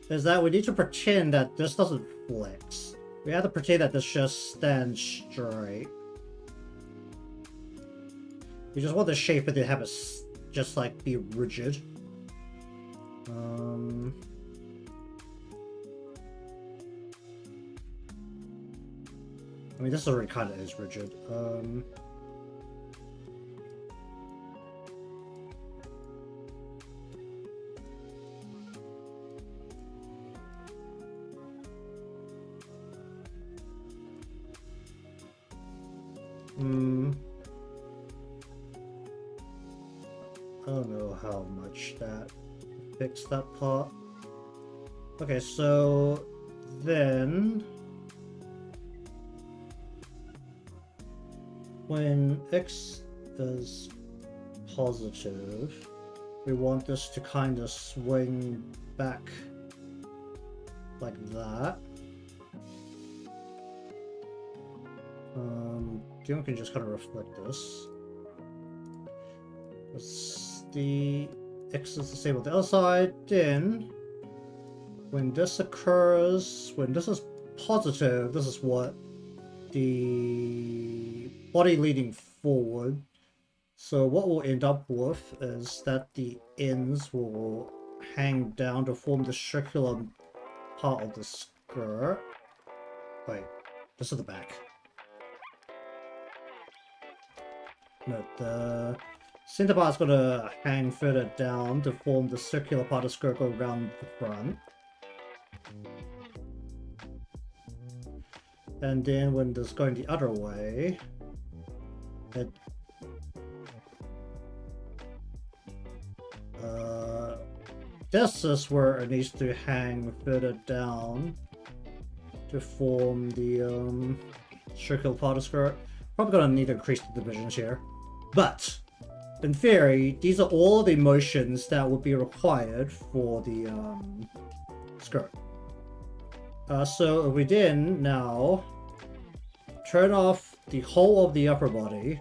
Is that we need to pretend that this doesn't flex. We have to pretend that this just stands straight. We just want the shape of it to have it just like be rigid. I mean, this already kind of is rigid. I don't know how much that fixed that part. Okay, so then when x is positive, we want this to kind of swing back like that. Game can just kind of reflect this. The x is the same on the other side. Then, when this occurs, when this is positive, this is what the body leaning forward So what we'll end up with is that the ends will hang down to form the circular part of the skirt. Wait, this is the back. No, the center part's gonna hang further down to form the circular part of the skirt go around the front. And then when this going the other way, this is where it needs to hang further down to form the circular part of the skirt. Probably gonna need to increase the divisions here. But in theory, these are all the motions that would be required for the skirt. So if we then now turn off the whole of the upper body,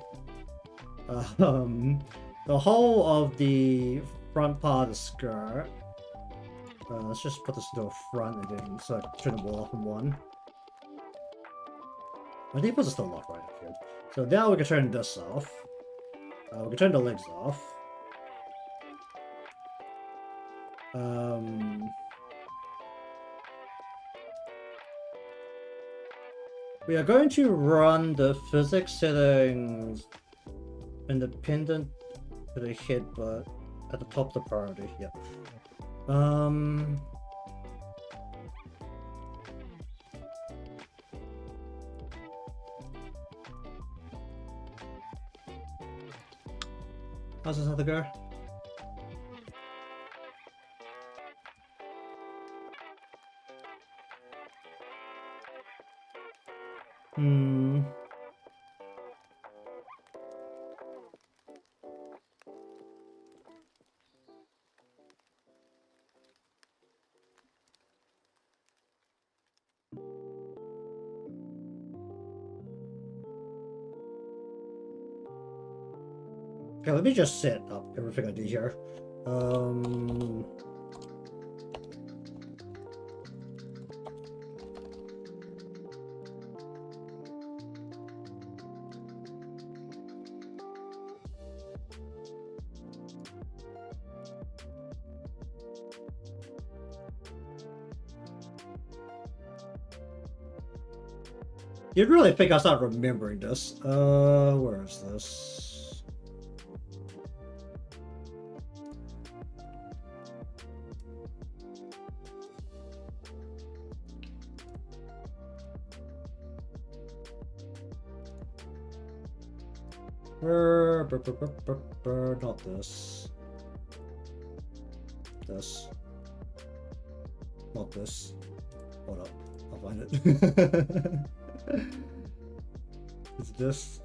the whole of the front part of the skirt. Let's just put this to the front and then so I can turn the wall off in one. I think this is still locked right. Good. So now we can turn this off. We can turn the legs off. We are going to run the physics settings independent to the head, but at the top of the priority. Yep. How's this other go? Okay, let me just set up everything I do here. You'd really think I start remembering this. Where is this? Not this. This. Not this. Hold up. I'll find it. It's this.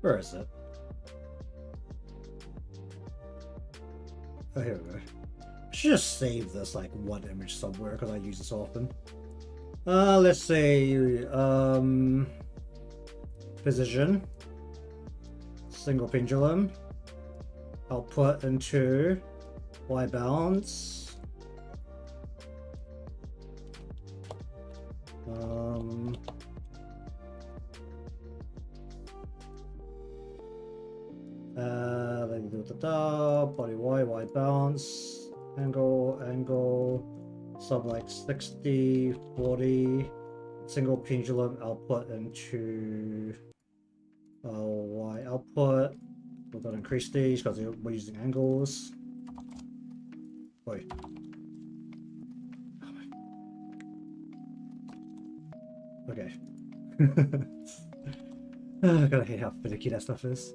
Where is it? Oh, here we go. I should just save this like one image somewhere because I use this often. Let's say position, single pendulum, output into Y balance. Then do body Y balance, angle, sub like 60, 40, single pendulum output into Y output. We're gonna increase these because we're using angles. Wait. Okay. I gotta hate how finicky that stuff is.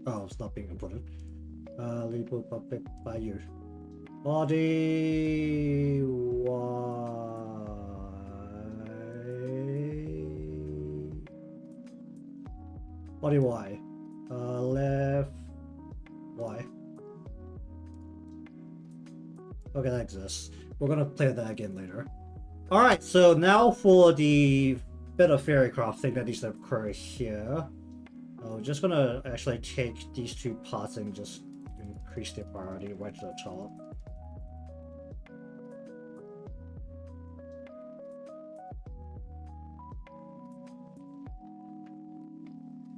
Oh, it's not being inputted. Labeled by you. Body Y. Body Y. Left Y. Okay, that exists. We're gonna play that again later. Alright, so now for the bit of fairycraft thing that needs to occur here. We're just gonna actually take these two parts and just increase their priority right to the top.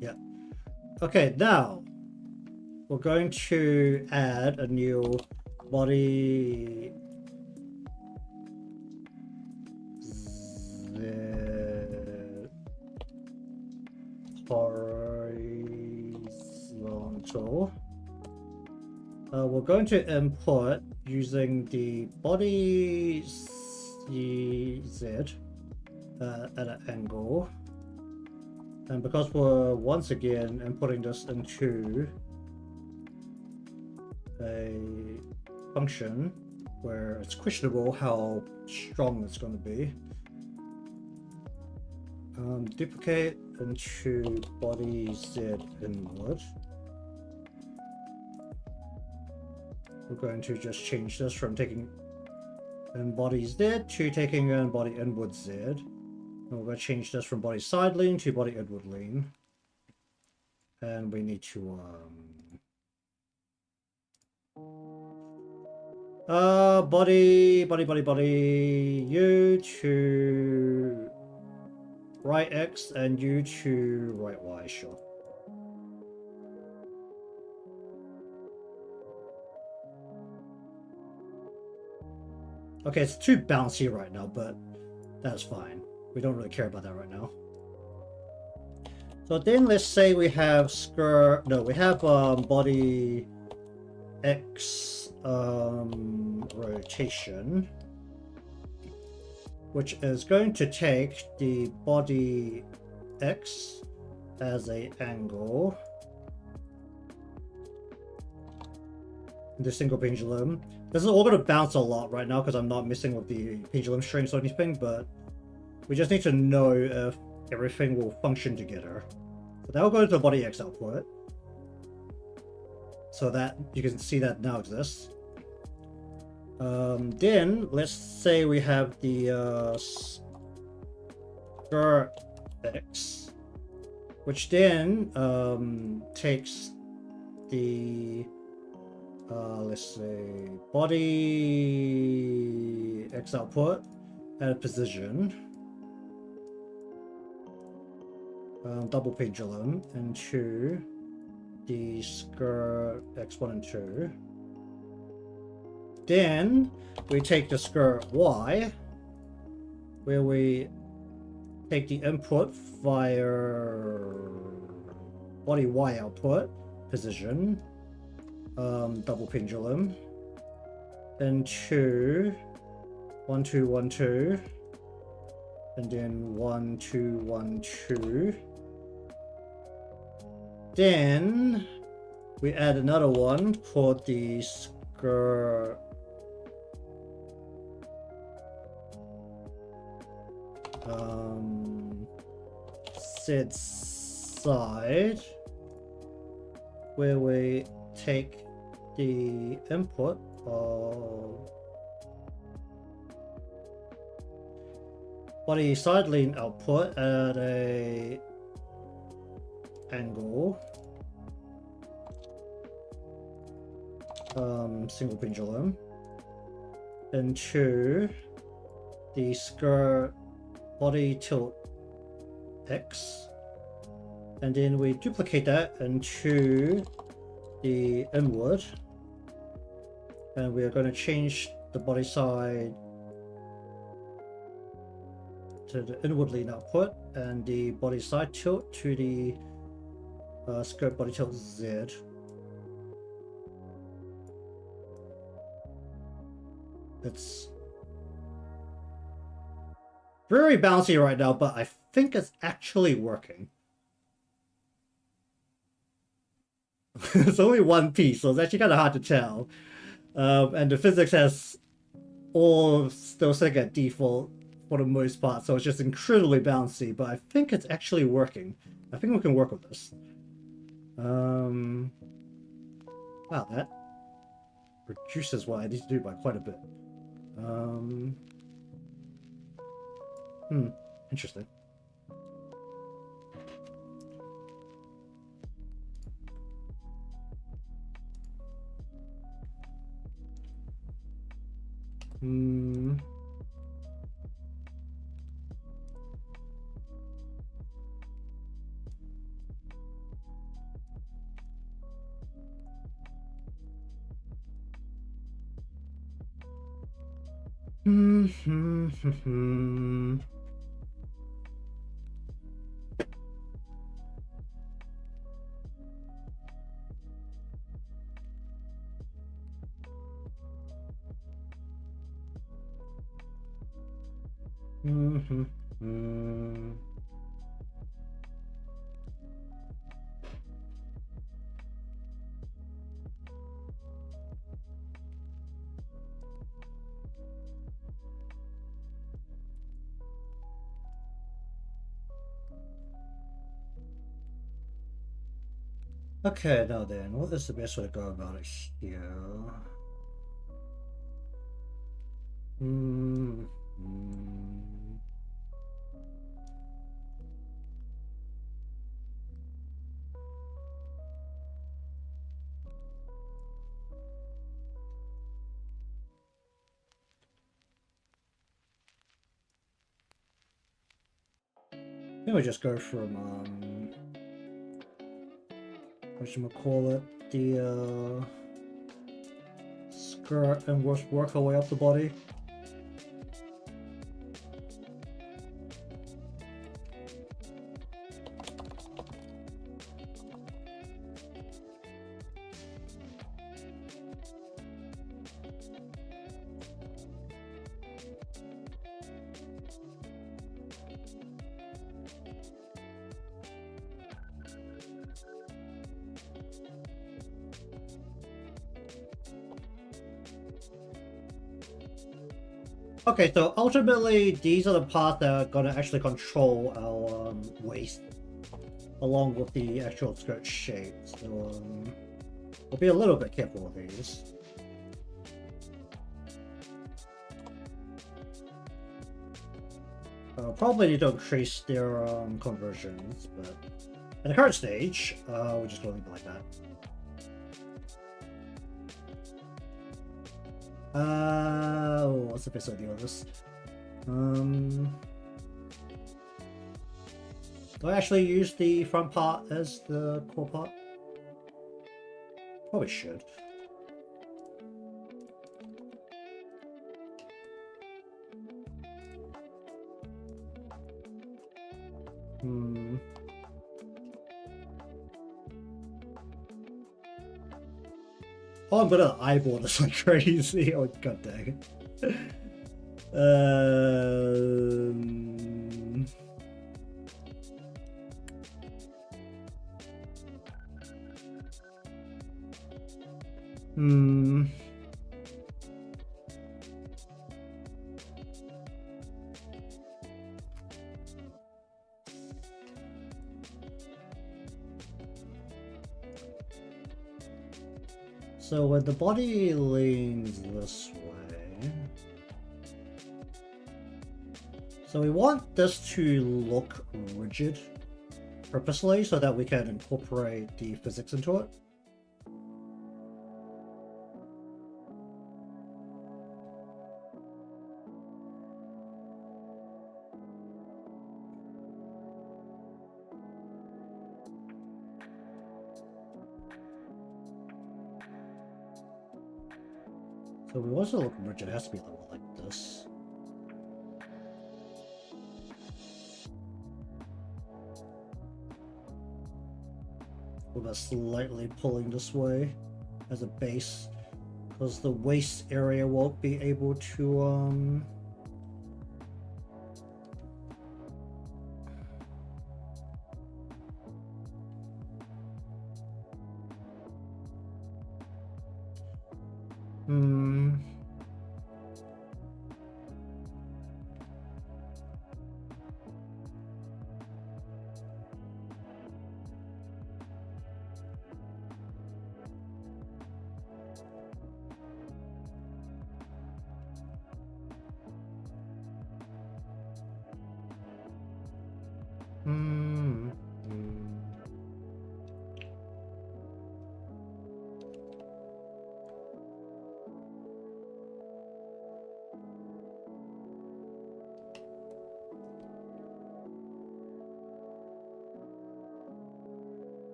Yeah. Okay, now we're going to add a new body horizontal. We're going to import using the body Z at an angle. And because we're once again inputting this into a function where it's questionable how strong it's going to be, duplicate into body Z inward. We're going to just change this from taking in body Z to taking in body inward Z. And we're going to change this from body side lean to body inward lean. And we need to body U to right X and U to right Y, sure. Okay, it's too bouncy right now, but that's fine. We don't really care about that right now. So then let's say we have body X rotation, which is going to take the body X as a angle, the single pendulum. This is all going to bounce a lot right now because I'm not messing with the pendulum strings or anything, but we just need to know if everything will function together. So that will go to the body X output, so that you can see that now exists. Then let's say we have the skirt X, which then takes the let's say body X output at a position, double pendulum into the skirt X1 and 2. Then we take the skirt Y, where we take the input via body Y output position, double pendulum into 1 2 1 2, and then 1 2 1 2. Then we add another one called the skirt Z side, where we take the input of body side lean output at a angle, single pendulum, into the skirt body tilt X, and then we duplicate that into the inward, and we are going to change the body side to the inward lean output and the body side tilt to the skirt body tilt Z. It's very bouncy right now, but I think it's actually working. It's only one piece, so it's actually kind of hard to tell. And the physics has all still set at default for the most part, so it's just incredibly bouncy, but I think it's actually working. I think we can work with this. Wow, that reduces what I need to do by quite a bit. Interesting. Okay, now then, what is the best way to go about it here? I think we just go from whatchamacallit, the skirt, and work our way up the body. Okay, so ultimately, these are the parts that are gonna actually control our waist, along with the actual skirt shape. So we'll be a little bit careful with these. Probably need to increase their conversions, but at the current stage, we're just going to leave it like that. What's the best idea of this? Do I actually use the front part as the core part? Probably should. Oh, I'm gonna eyeball this like crazy. Oh, god dang it. So when the body leans this way, so we want this to look rigid purposely so that we can incorporate the physics into it. So we want it to look rigid, it has to be a little like this. With us slightly pulling this way as a base, because the waist area won't be able to Hmm.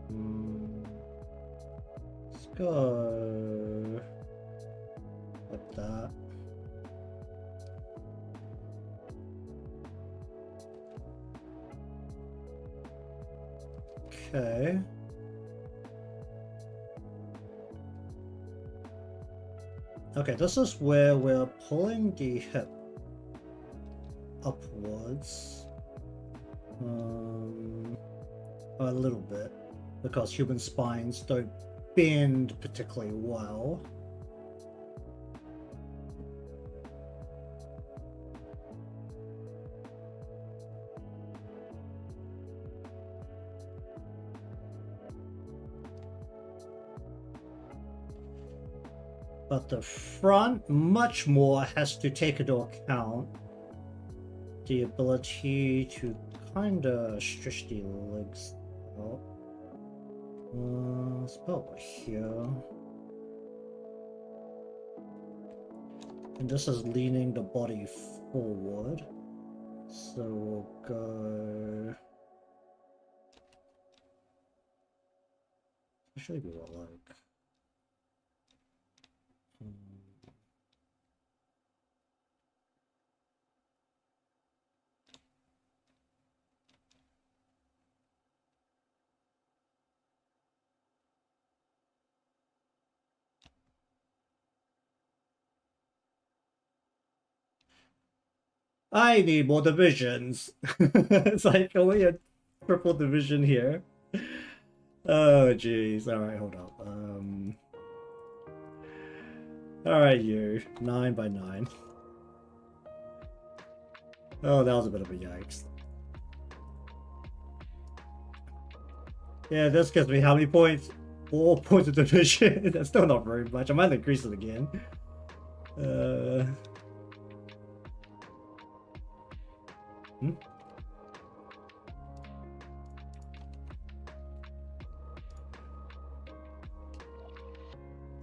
Hmm. Let's go with that. Okay. Okay, this is where we're pulling the hip upwards. A little bit, because human spines don't bend particularly well. But the front much more has to take into account the ability to kind of stretch the legs out. It's about here. And this is leaning the body forward. So we'll go... Actually, we will like... I need more divisions. It's like only a triple division here. Oh jeez. Alright, hold up. Alright, you. 9 by 9. Oh, that was a bit of a yikes. Yeah, this gives me how many points? 4 points of division. That's still not very much. I might increase it again.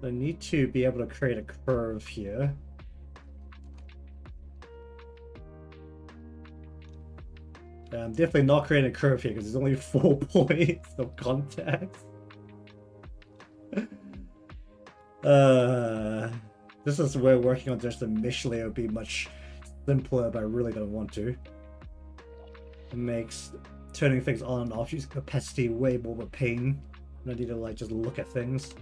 I need to be able to create a curve here. I'm definitely not creating a curve here because there's only 4 points of contact. This is where working on just a mesh layer would be much simpler, but I really don't want to. It makes turning things on and off using capacity way more of a pain. I need to like just look at things.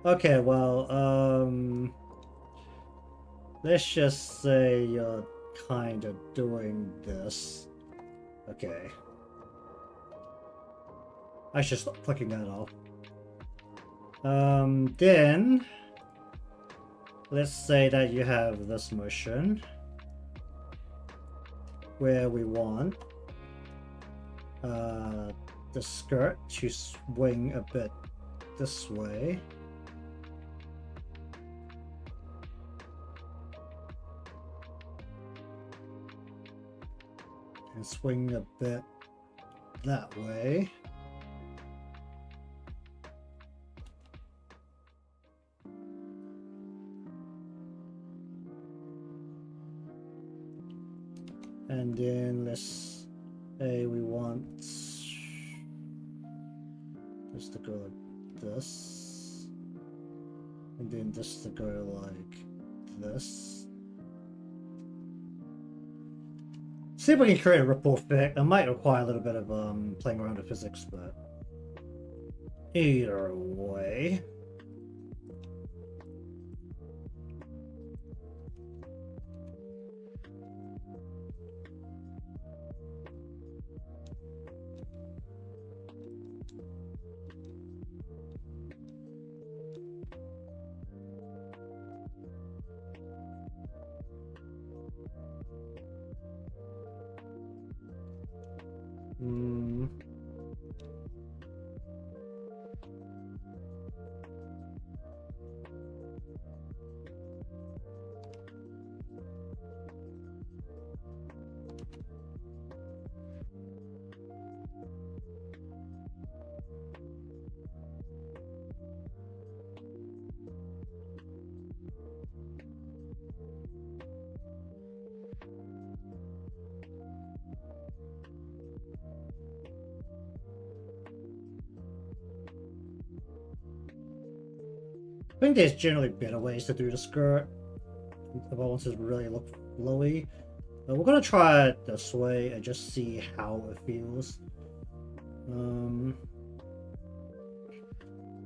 Okay, well, let's just say you're kind of doing this. Okay. I should stop clicking that off. Then let's say that you have this motion where we want the skirt to swing a bit this way. And swing a bit that way. And then let's say we want this to go like this. And then this to go like this. See if we can create a ripple effect. It might require a little bit of playing around with physics, but either way. I think there's generally better ways to do the skirt if I want to really look flowy. But we're gonna try it this way and just see how it feels.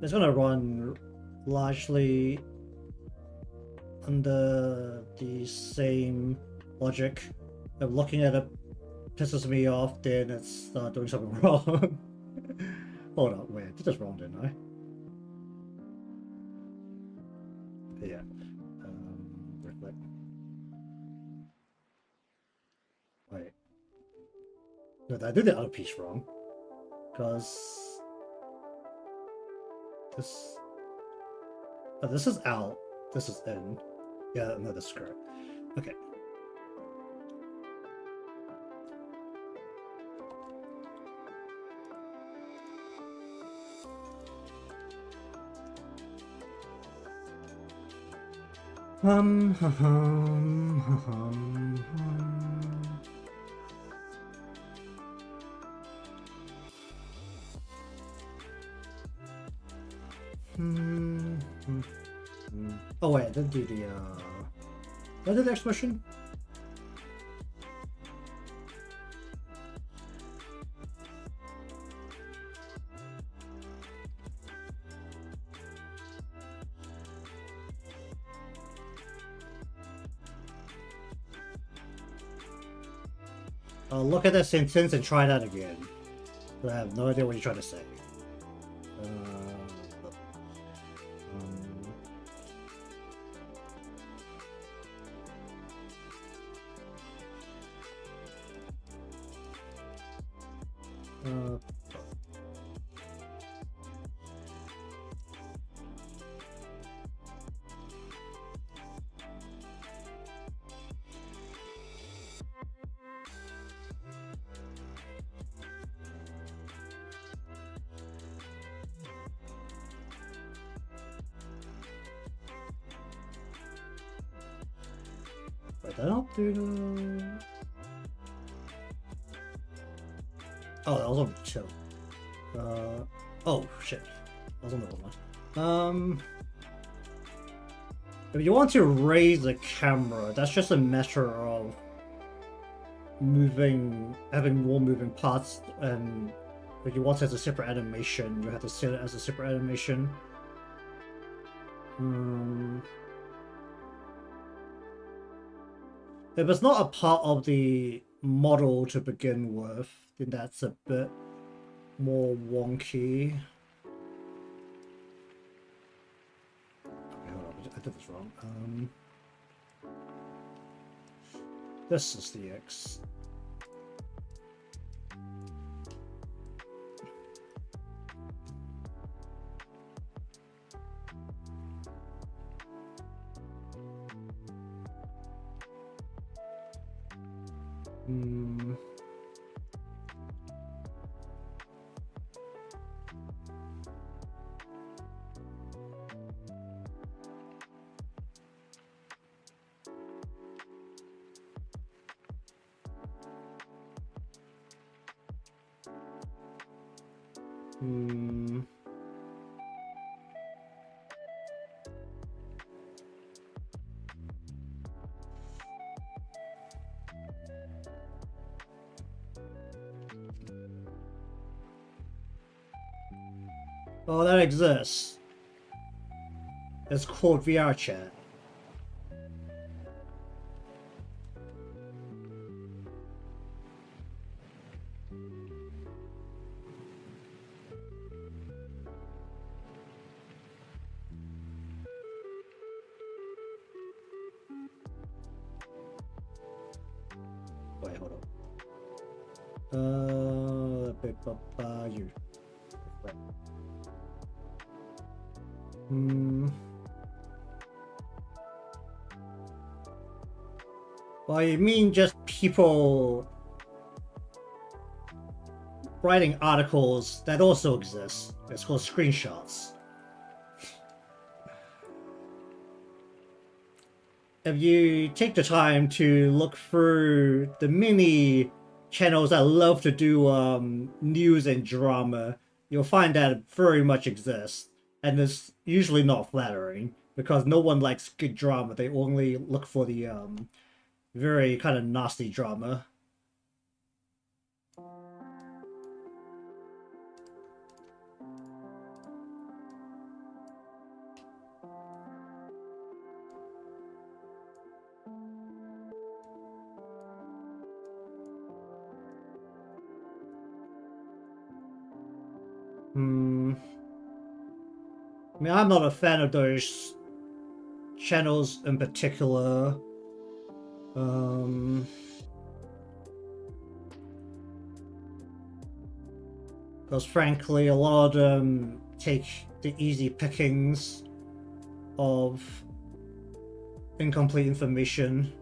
It's gonna run largely under the same logic. If looking at it pisses me off, then it's doing something wrong. Hold on, wait, I did this wrong, didn't I? Yeah. Reflect. Wait. No, I did the other piece wrong. Because this. Oh, this is out. This is in. Yeah, another skirt. Okay. Oh wait, I didn't do the did I do the expression? Look at that sentence and try that again. I have no idea what you're trying to say. Wait, I don't do. Oh, that was on 2. Oh shit, that was on the one. If you want to raise the camera, that's just a matter of having more moving parts, and if you want it as a separate animation, you have to set it as a separate animation. If it's not a part of the model to begin with, then that's a bit more wonky. Okay, hold on, I did this wrong. This is the X. Hmm. Oh, that exists. It's called VR chat. Wait, hold on. You. Right. Hmm. Well, you mean just people writing articles that also exist. It's called screenshots. If you take the time to look through the many channels that love to do news and drama, you'll find that it very much exists. And it's usually not flattering, because no one likes good drama. They only look for the very kind of nasty drama. I mean, I'm not a fan of those channels in particular. Because frankly, a lot of them take the easy pickings of incomplete information.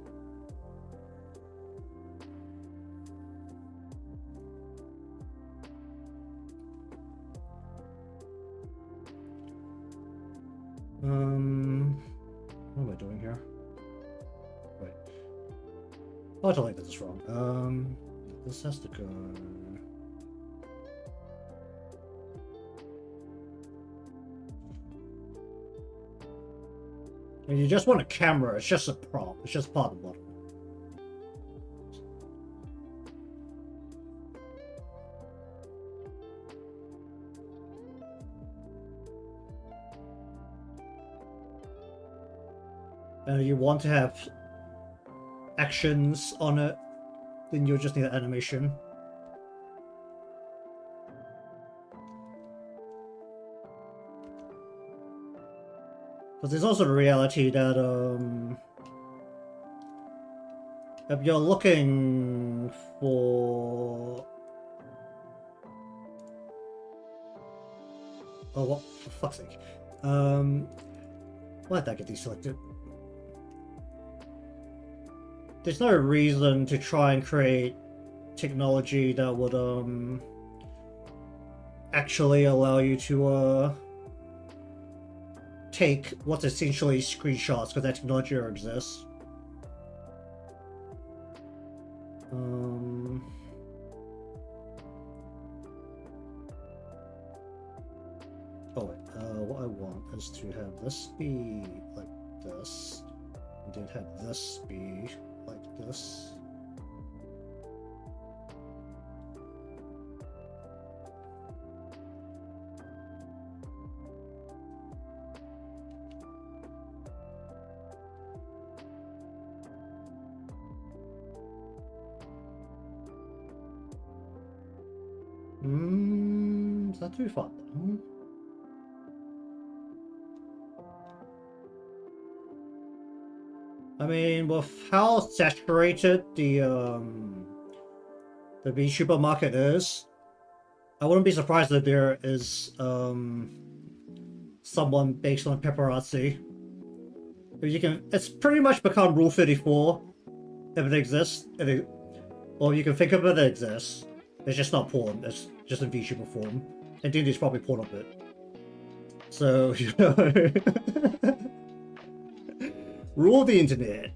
What am I doing here? Wait. Oh, I don't think this is wrong. This has to go. And you just want a camera, it's just a prop, it's just part of the model. And you want to have actions on it, then you'll just need an animation. But there's also the reality that if you're looking for... Oh, what? For fuck's sake. Why did that get deselected? There's no reason to try and create technology that would actually allow you to take what's essentially screenshots, because that technology already exists. Oh wait, what I want is to have this be like this, and then have this be like this. Is that too far down? I mean, with how saturated the Vtuber market is, I wouldn't be surprised if there is someone based on paparazzi. You can, it's pretty much become Rule 34 if it exists. Or you can think of it that exists. It's just not porn. It's just in VTuber form. And then there's probably porn of it. So, you know, rule the internet.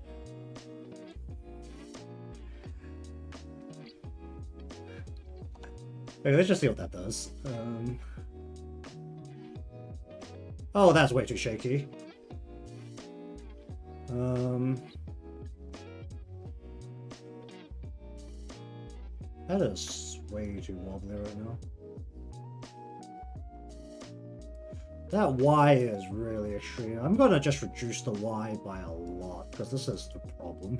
Okay, let's just see what that does. Oh, that's way too shaky. That is way too wobbly right now. That Y is really extreme. I'm gonna just reduce the Y by a lot, because this is the problem.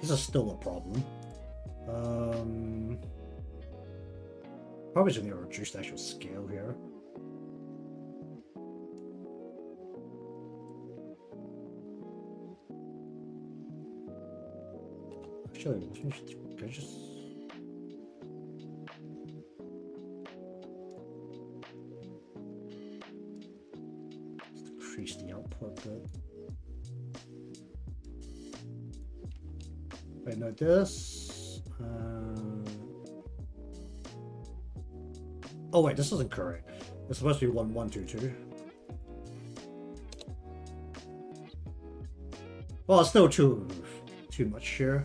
This is still a problem. Probably just need to reduce the actual scale here. Actually, can I just... Let's decrease the output a bit. Wait, no, this... Oh wait, this isn't correct. It's supposed to be 1122. Well, it's still too much here.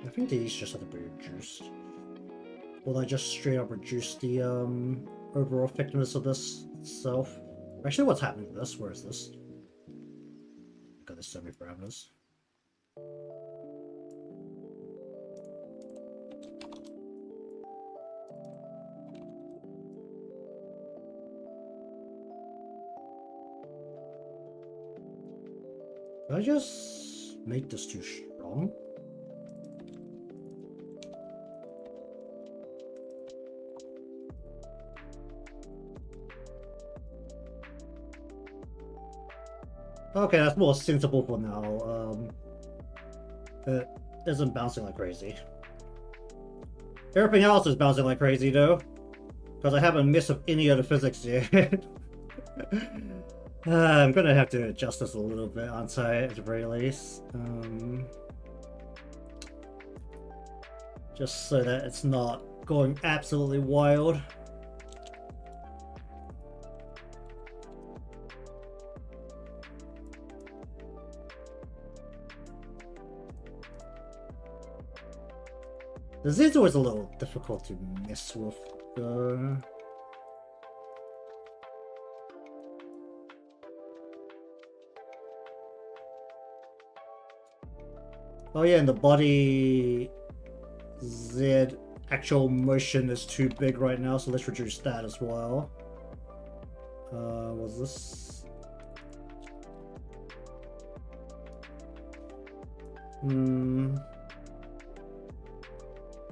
I think these just have to be reduced. Will I just straight up reduce the overall thickness of this itself? Actually, what's happening to this? Where is this? Got the semi-parameters. Did I just make this too strong? Okay, that's more sensible for now. It isn't bouncing like crazy. Everything else is bouncing like crazy though, because I haven't messed with any of the physics yet. I'm gonna have to adjust this a little bit, aren't I, at the very least. Just so that it's not going absolutely wild. The Z's always a little difficult to mess with, though. Oh yeah, and the body Z actual motion is too big right now, so let's reduce that as well. Was this?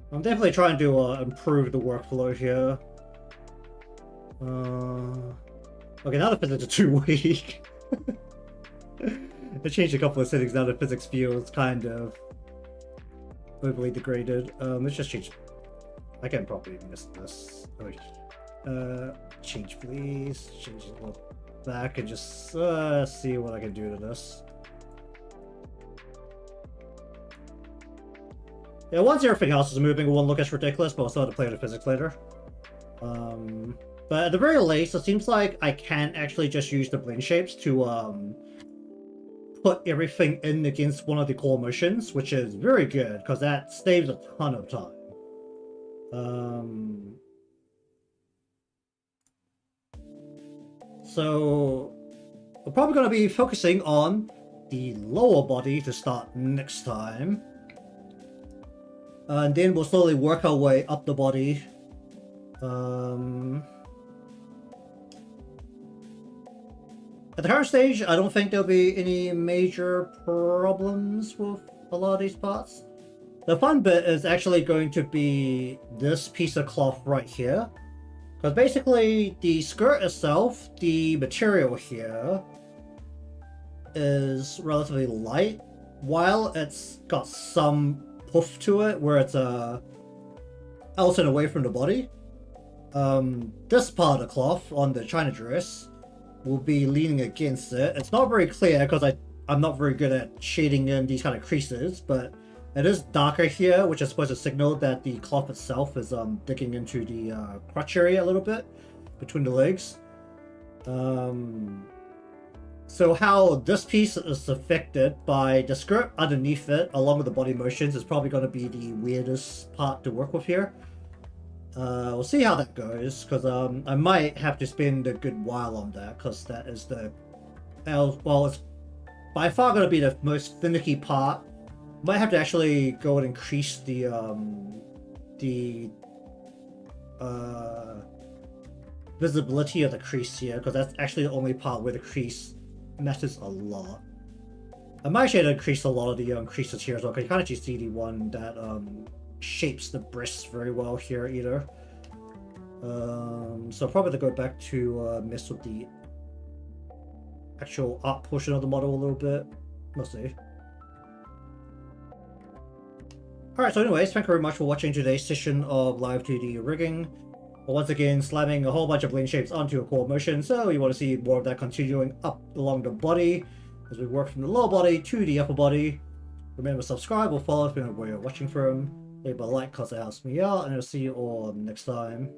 I'm definitely trying to improve the workflow here. Okay, now the physics are too weak. I changed a couple of settings, now the physics feels kind of overly degraded. Let's just change. I can probably miss this. Change please. Change it a little back and just see what I can do to this. Yeah, once everything else is moving, it won't look as ridiculous, but I'll still have to play with the physics later. But at the very least, it seems like I can actually just use the blend shapes to put everything in against one of the core motions, which is very good, because that saves a ton of time. So, we're probably going to be focusing on the lower body to start next time. And then we'll slowly work our way up the body. At the current stage, I don't think there'll be any major problems with a lot of these parts. The fun bit is actually going to be this piece of cloth right here. Because basically, the skirt itself, the material here, is relatively light, while it's got some puff to it, where it's out and away from the body. This part of the cloth on the China dress will be leaning against it. It's not very clear because I'm not very good at shading in these kind of creases, but it is darker here, which is supposed to signal that the cloth itself is digging into the crotch area a little bit between the legs. So how this piece is affected by the skirt underneath it, along with the body motions, is probably going to be the weirdest part to work with here. We'll see how that goes, because I might have to spend a good while on that, because that is the... Well, it's by far going to be the most finicky part. Might have to actually go and increase the visibility of the crease here, because that's actually the only part where the crease matters a lot. I might actually increase a lot of the creases here as well, because you can't actually see the one that shapes the breasts very well here either. So probably to go back to mess with the actual art portion of the model a little bit. We'll see. Alright, so anyways, thank you very much for watching today's session of Live2D rigging. Once again, slamming a whole bunch of lane shapes onto a core motion, so you want to see more of that continuing up along the body as we work from the lower body to the upper body. Remember to subscribe or follow depending on where you're watching from. Leave a like because it helps me out, and I'll see you all next time.